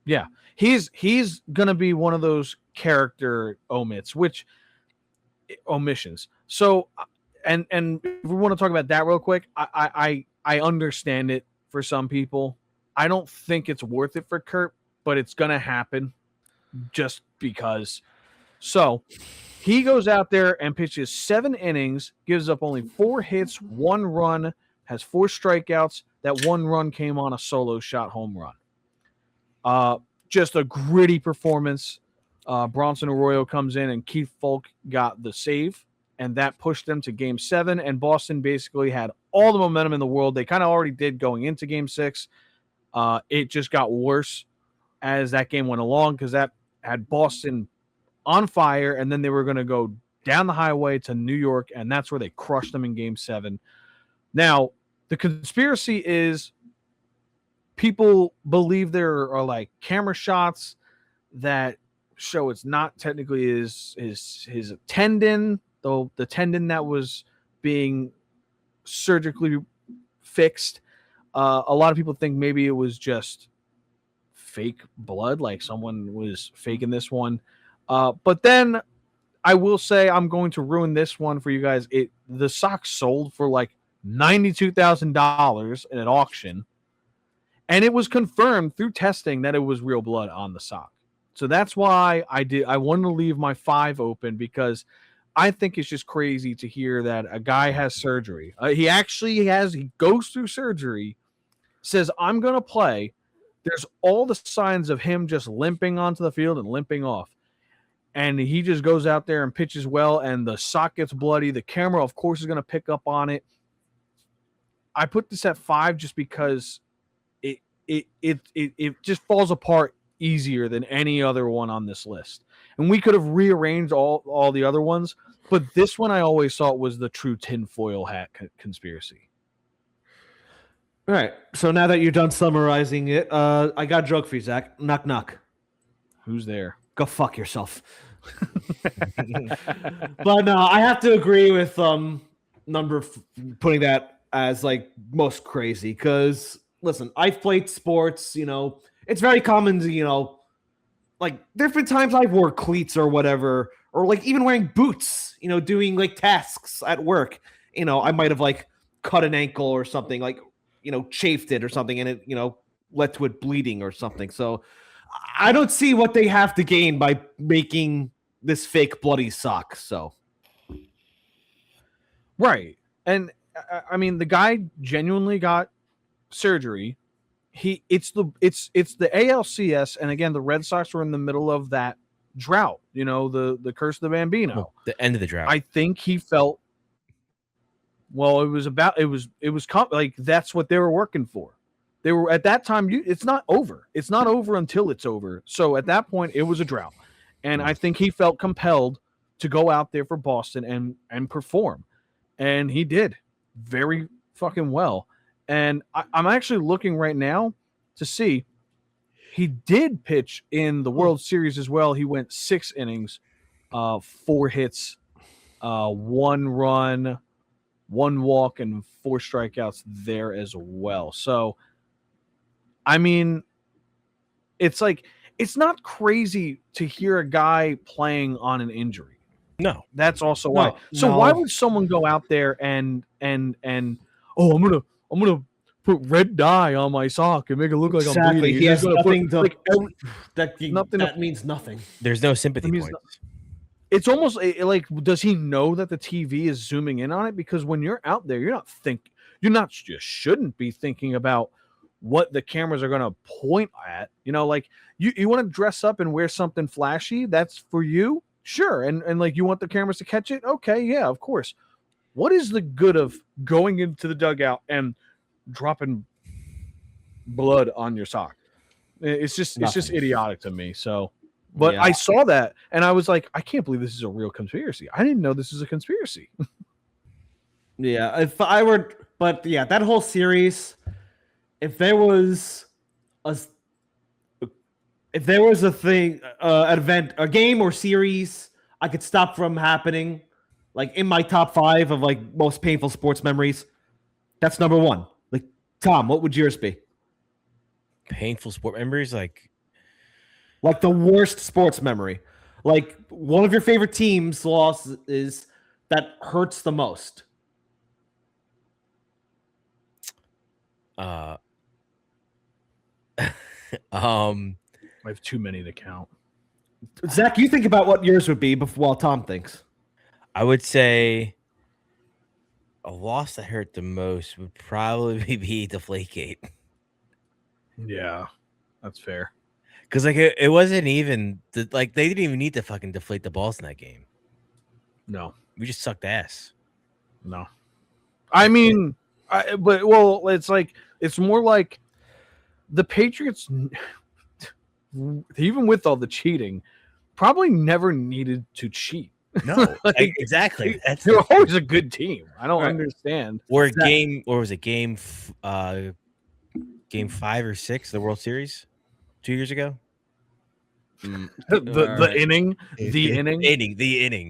Yeah. He's going to be one of those character omissions. So, and if we want to talk about that real quick, I understand it for some people. I don't think it's worth it for Curt, but it's going to happen just because. So he goes out there and pitches 7 innings, gives up only 4 hits, 1 run, has 4 strikeouts. That 1 run came on a solo shot home run. Just a gritty performance. Bronson Arroyo comes in and Keith Folk got the save, and that pushed them to Game 7. And Boston basically had all the momentum in the world. They kind of already did going into Game 6. It just got worse as that game went along because that had Boston on fire, and then they were going to go down the highway to New York, and that's where they crushed them in Game 7. Now, the conspiracy is people believe there are like camera shots that show it's not technically his tendon, though the tendon that was being surgically fixed. A lot of people think maybe it was just fake blood, like someone was faking this one. But then I will say I'm going to ruin this one for you guys. The socks sold for like $92,000 in an auction, and it was confirmed through testing that it was real blood on the sock. So that's why I wanted to leave my 5 open, because I think it's just crazy to hear that a guy has surgery. He goes through surgery, says, I'm going to play. There's all the signs of him just limping onto the field and limping off. And he just goes out there and pitches well, and the sock gets bloody. The camera, of course, is going to pick up on it. I put this at 5 just because it just falls apart easier than any other one on this list. And we could have rearranged all the other ones, but this one I always thought was the true tinfoil hat conspiracy. All right. So now that you're done summarizing it, I got a joke for you, Zach. Knock, knock. Who's there? Go fuck yourself. But no, I have to agree with putting that as like most crazy, because listen, I've played sports, it's very common to, like different times I've wore cleats or whatever, or like even wearing boots, doing like tasks at work. I might have like cut an ankle or something, like, chafed it or something, and it, led to it bleeding or something. So I don't see what they have to gain by making this fake bloody sock. So, right. And I mean, the guy genuinely got surgery. It's the ALCS, and again, the Red Sox were in the middle of that drought. The curse of the Bambino. Well, the end of the drought. I think he felt. Well, like that's what they were working for. They were at that time. It's not over. It's not over until it's over. So at that point, it was a drought, and I think he felt compelled to go out there for Boston and perform, and he did very fucking well. And I'm actually looking right now to see he did pitch in the World Series as well. He went 6 innings, 4 hits, 1 run, 1 walk, and 4 strikeouts there as well. So, I mean, it's like, it's not crazy to hear a guy playing on an injury. No, that's also why. So why would someone go out there and oh, I'm gonna put red dye on my sock and make it look like I'm bleeding. He has nothing that means nothing. there's no sympathy points. it's almost like, does he know that the TV is zooming in on it? Because when you're out there, you shouldn't be thinking about what the cameras are going to point at. Like you want to dress up and wear something flashy. That's for you. Sure. And like, you want the cameras to catch it. Okay. Yeah, of course. What is the good of going into the dugout and dropping blood on your sock? It's just idiotic to me. So, but Yeah. I saw that and I was like, I can't believe this is a real conspiracy. I didn't know this is a conspiracy. Yeah, that whole series, if there was a thing, an event, a game or series I could stop from happening, like in my top 5 of like most painful sports memories, that's number 1. Like, Tom, what would yours be? Painful sport memories, like the worst sports memory, like one of your favorite teams' losses that hurts the most. I have too many to count. Zach, you think about what yours would be while Tom thinks. I would say a loss that hurt the most would probably be Deflategate. Yeah, that's fair. Because like it wasn't even they didn't even need to fucking deflate the balls in that game. No, we just sucked ass. No, I mean, it's like, it's more like the Patriots, even with all the cheating, probably never needed to cheat. No, exactly. They're always a good team. I don't understand. Or game 5 or 6 of the World Series 2 years ago. The inning,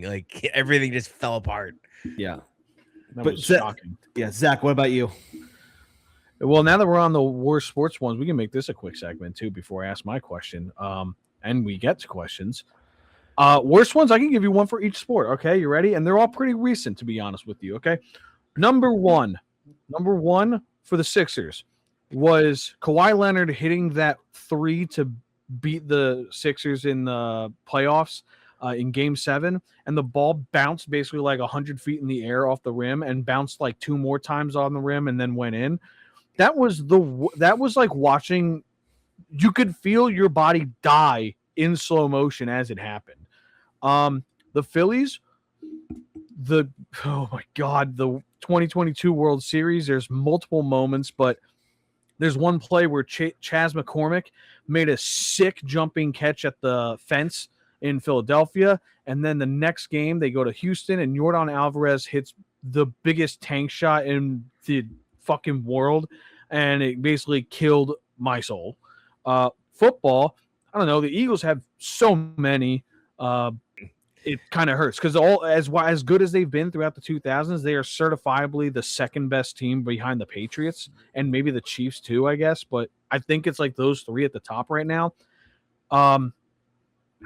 like everything just fell apart. Yeah, that was shocking. Yeah, Zach, what about you? Well, now that we're on the worst sports ones, we can make this a quick segment too before I ask my question. And we get to questions. Worst ones, I can give you one for each sport. Okay, you ready? And they're all pretty recent, to be honest with you. Okay, number one for the Sixers was Kawhi Leonard hitting that 3 to beat the Sixers in the playoffs in Game 7, and the ball bounced basically like 100 feet in the air off the rim and bounced like 2 more times on the rim and then went in. That was like watching. You could feel your body die in slow motion as it happened. The Phillies, oh my God, the 2022 World Series, there's multiple moments, but there's one play where Chas McCormick made a sick jumping catch at the fence in Philadelphia, and then the next game they go to Houston and Yordan Alvarez hits the biggest tank shot in the fucking world, and it basically killed my soul. Football, I don't know, the Eagles have so many. It kind of hurts because as good as they've been throughout the 2000s, they are certifiably the second best team behind the Patriots and maybe the Chiefs too, I guess. But I think it's like those 3 at the top right now. I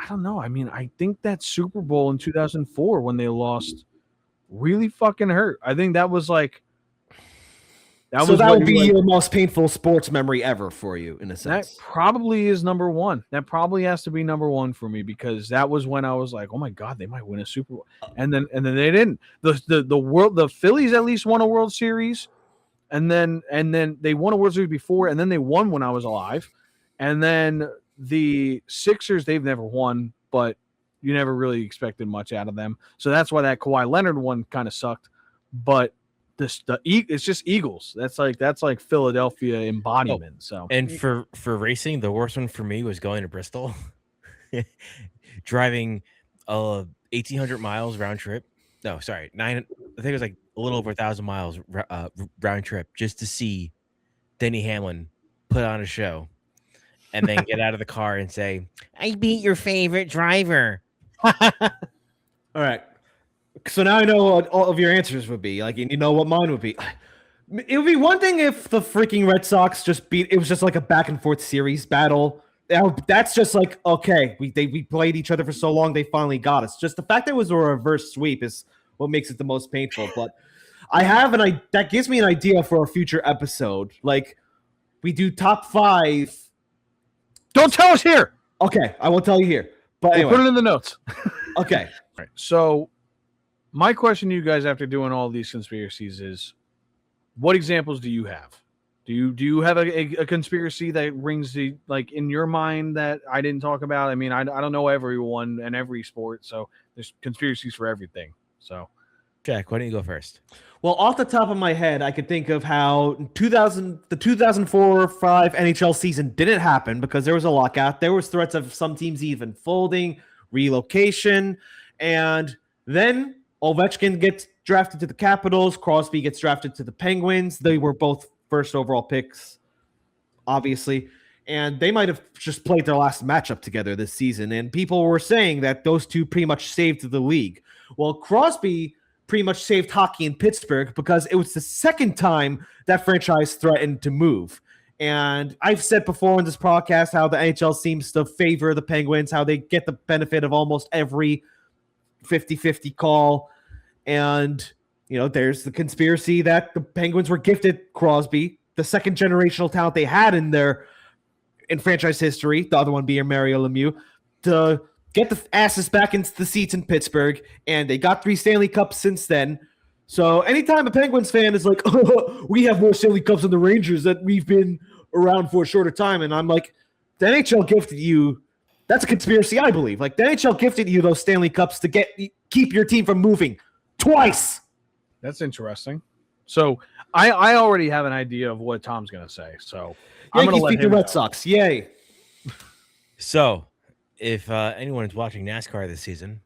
don't know. I mean, I think that Super Bowl in 2004 when they lost really fucking hurt. I think that was like that would be your most painful sports memory ever for you, in a sense. That probably is number 1. That probably has to be number 1 for me because that was when I was like, oh my God, they might win a Super Bowl. And then they didn't. The Phillies at least won a World Series, and then they won a World Series before, and then they won when I was alive. And then the Sixers, they've never won, but you never really expected much out of them. So that's why that Kawhi Leonard one kind of sucked. But it's just Eagles. That's like Philadelphia embodiment. So, and for racing, the worst one for me was going to Bristol, driving 1,800 miles round trip. No, sorry, 9. I think it was like a little over 1,000 miles round trip just to see Denny Hamlin put on a show, and then get out of the car and say, "I beat your favorite driver." All right. So now I know what all of your answers would be. Like, and you know what mine would be. It would be one thing if the freaking Red Sox it was just like a back and forth series battle. That's just like, okay, we played each other for so long, they finally got us. Just the fact that it was a reverse sweep is what makes it the most painful. But that gives me an idea for a future episode. Like, we do top 5. Don't tell us here. Okay, I won't tell you here. But anyway, put it in the notes. Okay. All right. So my question to you guys after doing all these conspiracies is, what examples do you have? Do you have a conspiracy that rings the like in your mind that I didn't talk about? I mean, I don't know everyone and every sport, so there's conspiracies for everything. So, Jack, why don't you go first? Well, off the top of my head, I could think of how the 2004-05 NHL season didn't happen because there was a lockout. There was threats of some teams even folding, relocation, and then Ovechkin gets drafted to the Capitals. Crosby gets drafted to the Penguins. They were both first overall picks, obviously, and they might have just played their last matchup together this season. And people were saying that those two pretty much saved the league. Well, Crosby pretty much saved hockey in Pittsburgh because it was the second time that franchise threatened to move. And I've said before in this podcast how the NHL seems to favor the Penguins, how they get the benefit of almost every 50-50 call. And, you know, there's the conspiracy that the Penguins were gifted Crosby, the second generational talent they had in franchise history, the other one being Mario Lemieux, to get the asses back into the seats in Pittsburgh, and they got 3 Stanley Cups since then. So anytime a Penguins fan is like, oh, we have more Stanley Cups than the Rangers that we've been around for a shorter time, and I'm like, the NHL gifted you. That's a conspiracy, I believe. Like, the NHL gifted you those Stanley Cups to keep your team from moving twice. that's interesting. So I already have an idea of what Tom's going to say. So I'm going Yankees to let beat the him Red go. Sox. Yay. So, if anyone is watching NASCAR this season,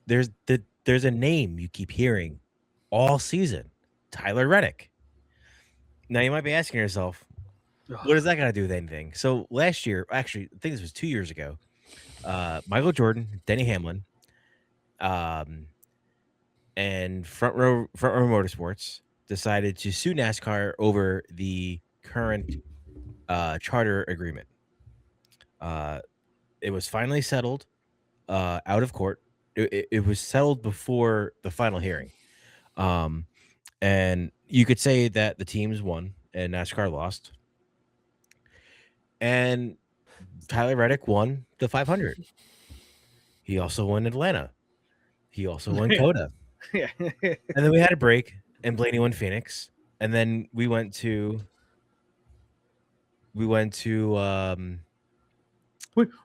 there's a name you keep hearing all season, Tyler Reddick. Now, you might be asking yourself, what does that got to do with anything? So, last year, actually, I think this was 2 years ago, Michael Jordan, Denny Hamlin, and Front Row Motorsports decided to sue NASCAR over the current charter agreement. It was finally settled out of court. It was settled before the final hearing. And you could say that the teams won and NASCAR lost. And Tyler Reddick won the 500. He also won Atlanta. He also won Coda. Yeah. And then we had a break, and Blaney won Phoenix. And then we went to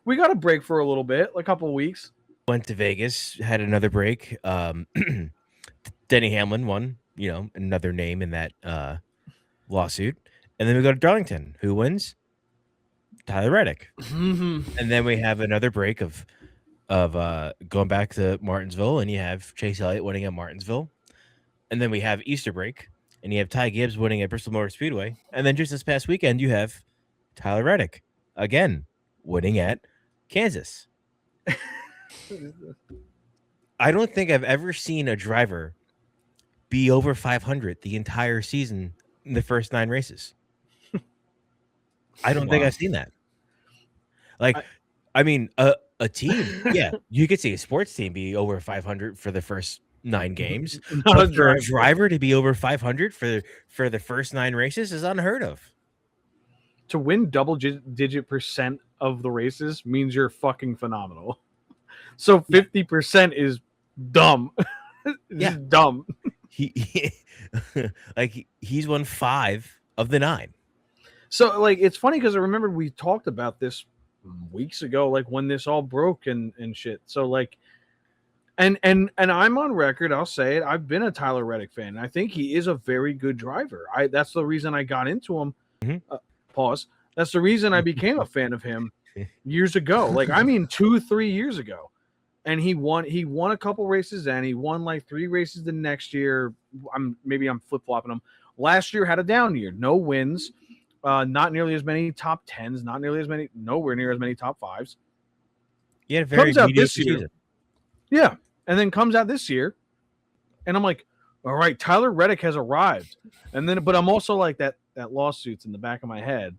we got a break for a little bit, a couple of weeks. went to Vegas, had another break. Denny Hamlin won, another name in that lawsuit. And then we go to Darlington. Who wins? Tyler Reddick. Mm-hmm. And then we have another break of going back to Martinsville, and you have Chase Elliott winning at Martinsville. And then we have Easter break, and you have Ty Gibbs winning at Bristol Motor Speedway. And then just this past weekend, you have Tyler Reddick again winning at Kansas. I don't think I've ever seen a driver be over 500 the entire season in the first 9 races. I don't think I've seen that. Like, I mean, a team, yeah, you could see a sports team be over 500 for the first 9 games. But for a driver to be over 500 for the first 9 races is unheard of. To win double-digit percent of the races means you're fucking phenomenal. So 50% is dumb. Yeah, dumb. He's won 5 of the 9. So like it's funny because I remember we talked about this weeks ago, like when this all broke and shit. So like, and I'm on record. I'll say it. I've been a Tyler Reddick fan. I think he is a very good driver. That's the reason I got into him. Mm-hmm. Pause. That's the reason I became a fan of him years ago. Like 2-3 years ago. And he won a couple races and he won like 3 races the next year. I'm flip-flopping them. Last year had a down year. No wins. Not nearly as many top 10s, nowhere near as many top 5s. He had a very mediocre season. Yeah. And then comes out this year. And I'm like, all right, Tyler Reddick has arrived. But I'm also like that lawsuit's in the back of my head.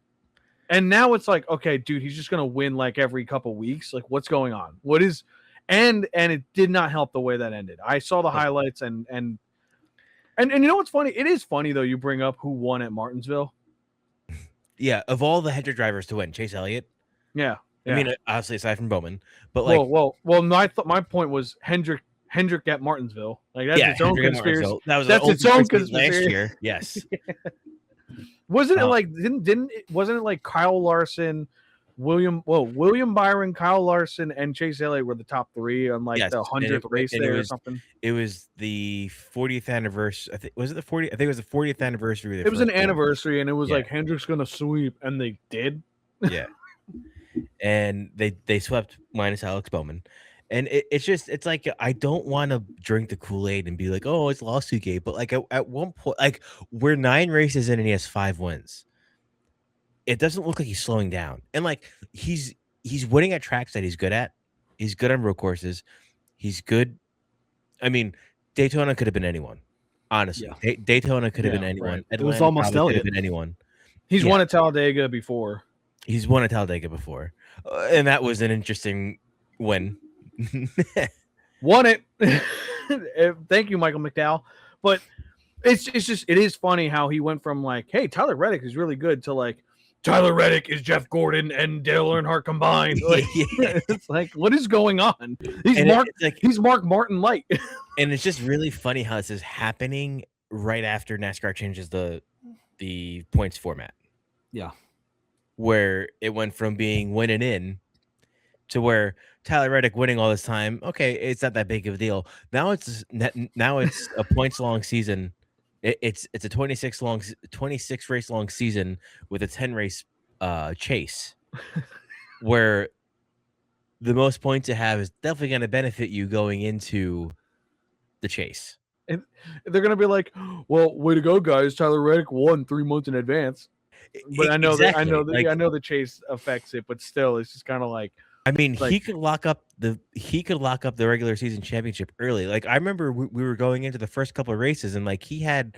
And now it's like, okay, dude, he's just gonna win like every couple weeks. Like, what's going on? What is and it did not help the way that ended. I saw the highlights and you know what's funny? It is funny though, you bring up who won at Martinsville. Yeah, of all the Hendrick drivers to win, Chase Elliott. Yeah. I mean, obviously aside from Bowman, but like, well. No, I thought my point was Hendrick at Martinsville. Like that's its own Hendrick and conspiracy. Martinsville. That was That's an its own last conspiracy. year. Yes. Wasn't it like wasn't it like Kyle Larson, William Byron, Kyle Larson, and Chase Elliott were the top 3 on like the 100th race there or something? It was the 40th anniversary. I think was it the 40th? I think it was the 40th anniversary. It was an anniversary, and it was like Hendrick's gonna sweep, and they did. Yeah. And they swept minus Alex Bowman. And it's like I don't want to drink the Kool-Aid and be like, oh, it's lawsuit gate. But like at one point, like we're 9 races in and he has 5 wins. It doesn't look like he's slowing down. And like he's winning at tracks that he's good at. He's good on road courses. He's good. I mean, Daytona could have been anyone. Honestly, Daytona could have been anyone. Right. Atlanta It was almost could have Elliott. been anyone. He's won at Talladega before. He's won at Talladega before, and that was an interesting win. Won it. Thank you, Michael McDowell. But it is funny how he went from like, hey, Tyler Reddick is really good to like, Tyler Reddick is Jeff Gordon and Dale Earnhardt combined. Like, it's like, what is going on? He's Mark Martin light. And it's just really funny how this is happening right after NASCAR changes the points format. Yeah. Where it went from being winning in to where Tyler Reddick winning all this time. Okay, it's not that big of a deal. Now it's a points long season. It's a 26 race long season with a 10 race chase, where the most points you have is definitely going to benefit you going into the chase. And they're going to be like, well, way to go, guys. Tyler Reddick won 3 months in advance. But I know exactly. I know the chase affects it, but still, it's just kind of like. I mean, he could lock up the regular season championship early. Like I remember we were going into the first couple of races, and like he had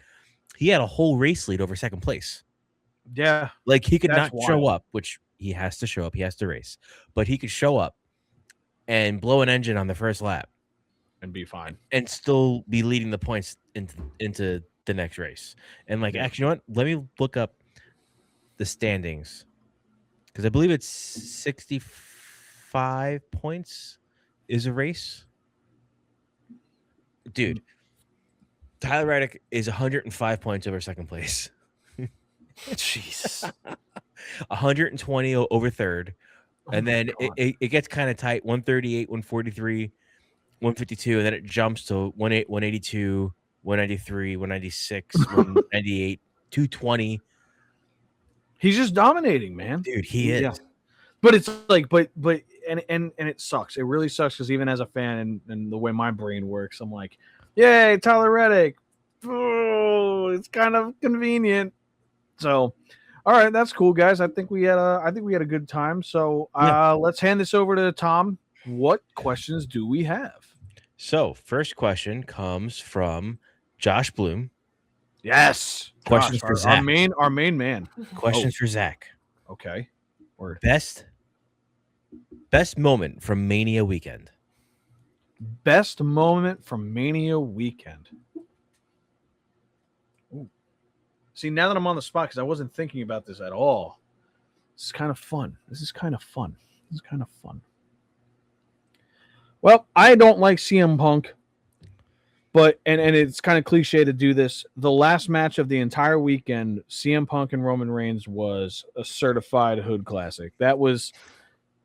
a whole race lead over second place. Yeah, like he could not show up, which he has to show up. He has to race, but he could show up and blow an engine on the first lap and be fine, and still be leading the points into the next race. And like, actually, you know what? Let me look up the standings, because I believe it's 65 points is a race. Dude, Tyler Reddick is 105 points over second place. Jesus. 120 over third. And then it gets kind of tight. 138, 143, 152, and then it jumps to 182, 193, 196, 198, 220. He's just dominating, man. Dude, he is. Yeah. But it's like, but and it sucks. It really sucks, because even as a fan and the way my brain works, I'm like, yay, Tyler Reddick. Oh, it's kind of convenient. So, all right, that's cool, guys. I think we had a good time. So let's hand this over to Tom. What questions do we have? So, first question comes from Josh Bloom. Yes. Questions for Zach. Our main man. Questions for Zach. Okay. Or best moment from Mania weekend. Best moment from Mania weekend. Ooh. See, now that I'm on the spot, because I wasn't thinking about this at all, this is kind of fun. Well, I don't like CM Punk, but and it's kind of cliche to do this. The last match of the entire weekend, CM Punk and Roman Reigns, was a certified hood classic. That was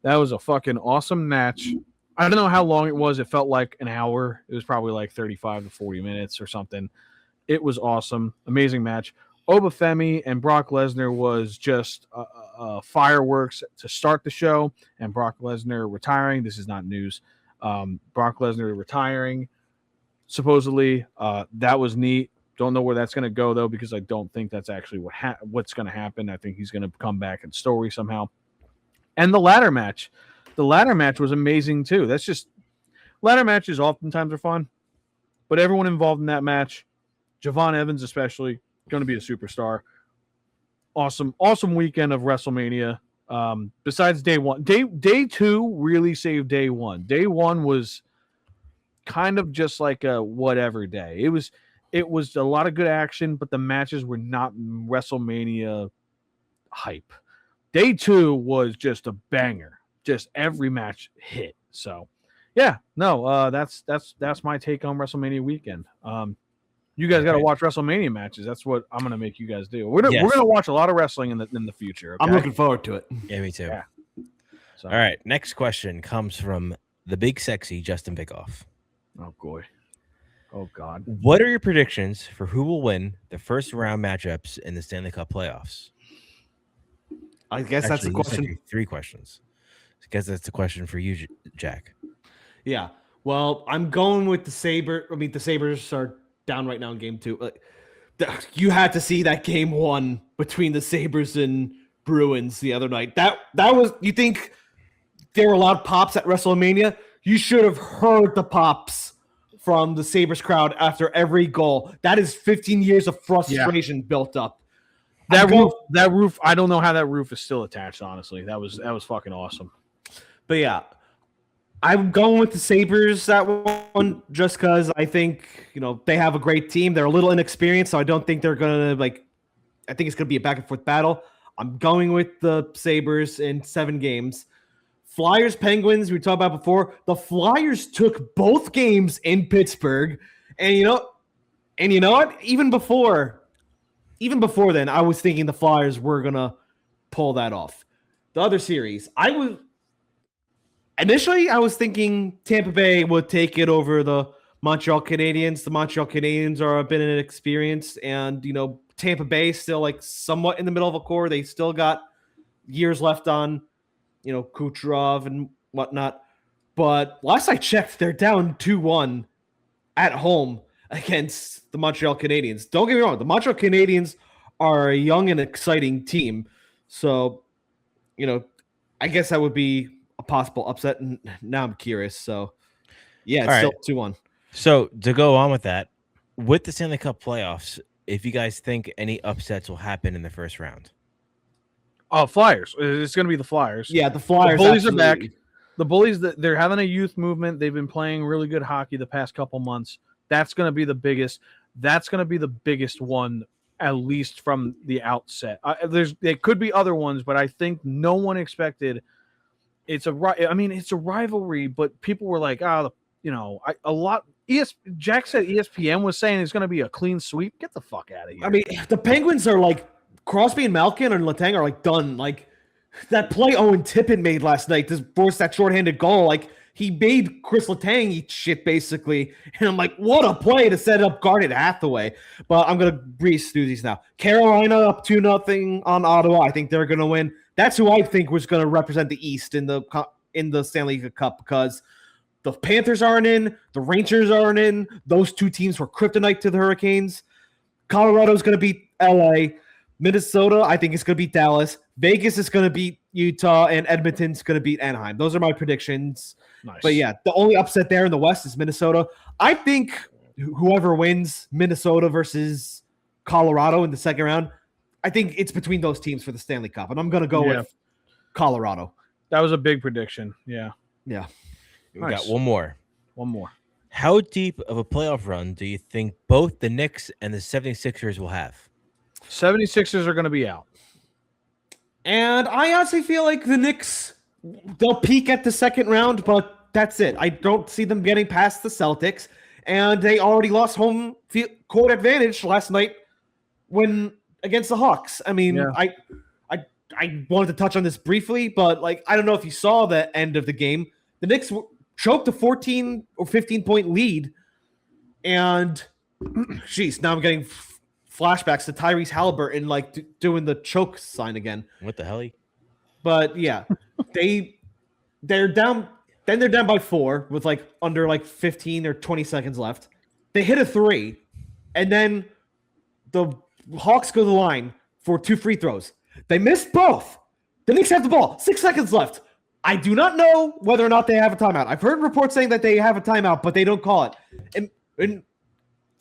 a fucking awesome match. I don't know how long it was. It felt like an hour. It was probably like 35 to 40 minutes or something. It was awesome. Amazing match. Obafemi and Brock Lesnar was just fireworks to start the show, and Brock Lesnar retiring. This is not news. Brock Lesnar retiring, supposedly. That was neat. Don't know where that's going to go, though, because I don't think that's actually what's going to happen. I think he's going to come back in story somehow. And the ladder match. The ladder match was amazing, too. That's just... Ladder matches oftentimes are fun, but everyone involved in that match, Javon Evans especially, going to be a superstar. Awesome weekend of WrestleMania. Besides day one. Day two really saved day one. Day one was kind of just like a whatever day. It was a lot of good action, but the matches were not WrestleMania hype. Day two was just a banger. just every match hit. So, yeah, no, that's my take on WrestleMania weekend. You guys got to watch WrestleMania matches. That's what I'm gonna make you guys do. We're gonna watch a lot of wrestling in the future. Okay? I'm looking forward to it. Yeah, me too. Yeah. So, All right, next question comes from the big sexy Justin Bickoff. oh boy, oh god. What are your predictions for who will win the first round matchups in the Stanley Cup playoffs? I guess that's the Actually, you said question. 3 questions. I guess that's the question for you, Jack. Yeah. Well, I'm going with the Sabres. I mean, the Sabres are down right now in game 2. You had to see that game 1 between the Sabres and Bruins the other night. That was, you think there were loud pops at WrestleMania? You should have heard the pops from the Sabres crowd after every goal. That is 15 years of frustration built up. That roof, I don't know how that roof is still attached, honestly. That was fucking awesome. But yeah, I'm going with the Sabres that one just because I think, they have a great team. They're a little inexperienced, so I don't think they're going to, I think it's going to be a back and forth battle. I'm going with the Sabres in 7 games. Flyers, Penguins, we talked about before. The Flyers took both games in Pittsburgh. And you know what? Even before then, I was thinking the Flyers were going to pull that off. The other series, I was thinking Tampa Bay would take it over the Montreal Canadiens. The Montreal Canadiens are a bit inexperienced, and Tampa Bay still somewhat in the middle of a core. They still got years left on, Kucherov and whatnot. But last I checked, they're down 2-1 at home against the Montreal Canadiens. Don't get me wrong, the Montreal Canadiens are a young and exciting team. So, I guess that would be a possible upset, and now I'm curious. So, yeah, it's still 2-1. So, to go on with that, with the Stanley Cup playoffs, if you guys think any upsets will happen in the first round. Oh, Flyers. It's going to be the Flyers. Yeah, the Flyers. The Bullies absolutely are back. The Bullies, they're having a youth movement. They've been playing really good hockey the past couple months. That's going to be the biggest. That's going to be the biggest one, at least from the outset. There could be other ones, but I think no one expected. It's a rivalry, but people were like, a lot. Jack said ESPN was saying it's going to be a clean sweep. Get the fuck out of here. I mean, the Penguins are Crosby and Malkin and Letang are done. That play Owen Tippett made last night to force that shorthanded goal. He made Chris Letang eat shit basically. And I'm what a play to set up Garnet Hathaway. But I'm going to breeze through these now. Carolina up 2-0 on Ottawa. I think they're going to win. That's who I think was going to represent the East in the Stanley Cup because the Panthers aren't in, the Rangers aren't in. Those 2 teams were kryptonite to the Hurricanes. Colorado's going to beat LA. Minnesota, I think it's going to beat Dallas. Vegas is going to beat Utah, and Edmonton's going to beat Anaheim. Those are my predictions. Nice. But yeah, the only upset there in the West is Minnesota. I think whoever wins Minnesota versus Colorado in the second round, I think it's between those teams for the Stanley Cup, and I'm going to go with Colorado. That was a big prediction. Yeah. Yeah. We got one more. How deep of a playoff run do you think both the Knicks and the 76ers will have? 76ers are going to be out. And I honestly feel like the Knicks, they'll peak at the second round, but that's it. I don't see them getting past the Celtics, and they already lost home court advantage last night against the Hawks. I mean, I wanted to touch on this briefly, but I don't know if you saw the end of the game. The Knicks choked a 14 or 15-point lead, and now I'm getting flashbacks to Tyrese Halliburton doing the choke sign again. What the hell? But yeah, they're down. Then they're down by 4 with under 15 or 20 seconds left. They hit a 3, and then the Hawks go to the line for 2 free throws. They missed both. The Knicks have the ball. 6 seconds left. I do not know whether or not they have a timeout. I've heard reports saying that they have a timeout, but they don't call it. And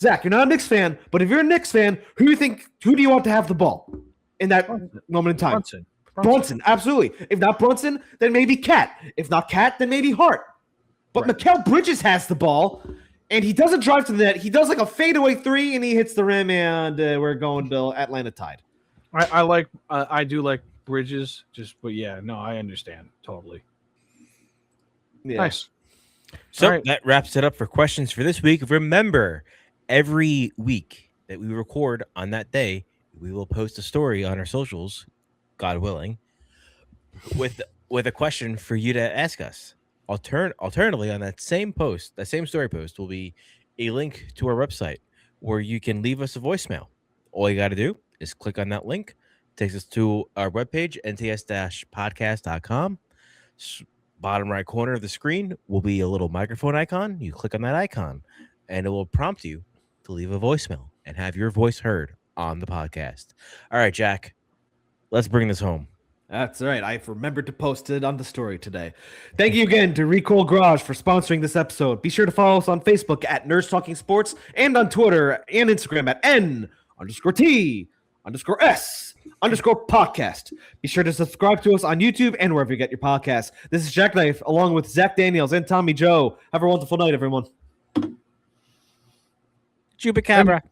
Zach, you're not a Knicks fan, but if you're a Knicks fan, who do you want to have the ball in that moment in time? Brunson, absolutely. If not Brunson, then maybe Cat. If not Cat, then maybe Hart. But Mikal Bridges has the ball, and he doesn't drive to the net. He does a fadeaway 3, and he hits the rim, and we're going to Atlanta Tide. I do like Bridges, but yeah, no, I understand totally. Yeah. Nice. So All right. that wraps it up for questions for this week. Remember, every week that we record on that day, we will post a story on our socials, God willing, with a question for you to ask us. Alternatively, on that same post, that same story post, will be a link to our website where you can leave us a voicemail. All you got to do is click on that link. It takes us to our webpage, nts-podcast.com. Bottom right corner of the screen will be a little microphone icon. You click on that icon, and it will prompt you to leave a voicemail and have your voice heard on the podcast. All right, Jack, let's bring this home. That's right. I've remembered to post it on the story today. Thank you again to Recoil Garage for sponsoring this episode. Be sure to follow us on Facebook at Nerds Talking Sports and on Twitter and Instagram at N_T_S_podcast. Be sure to subscribe to us on YouTube and wherever you get your podcasts. This is Jackknife along with Zach Daniels and Tommy Joe. Have a wonderful night, everyone. Chupacabra.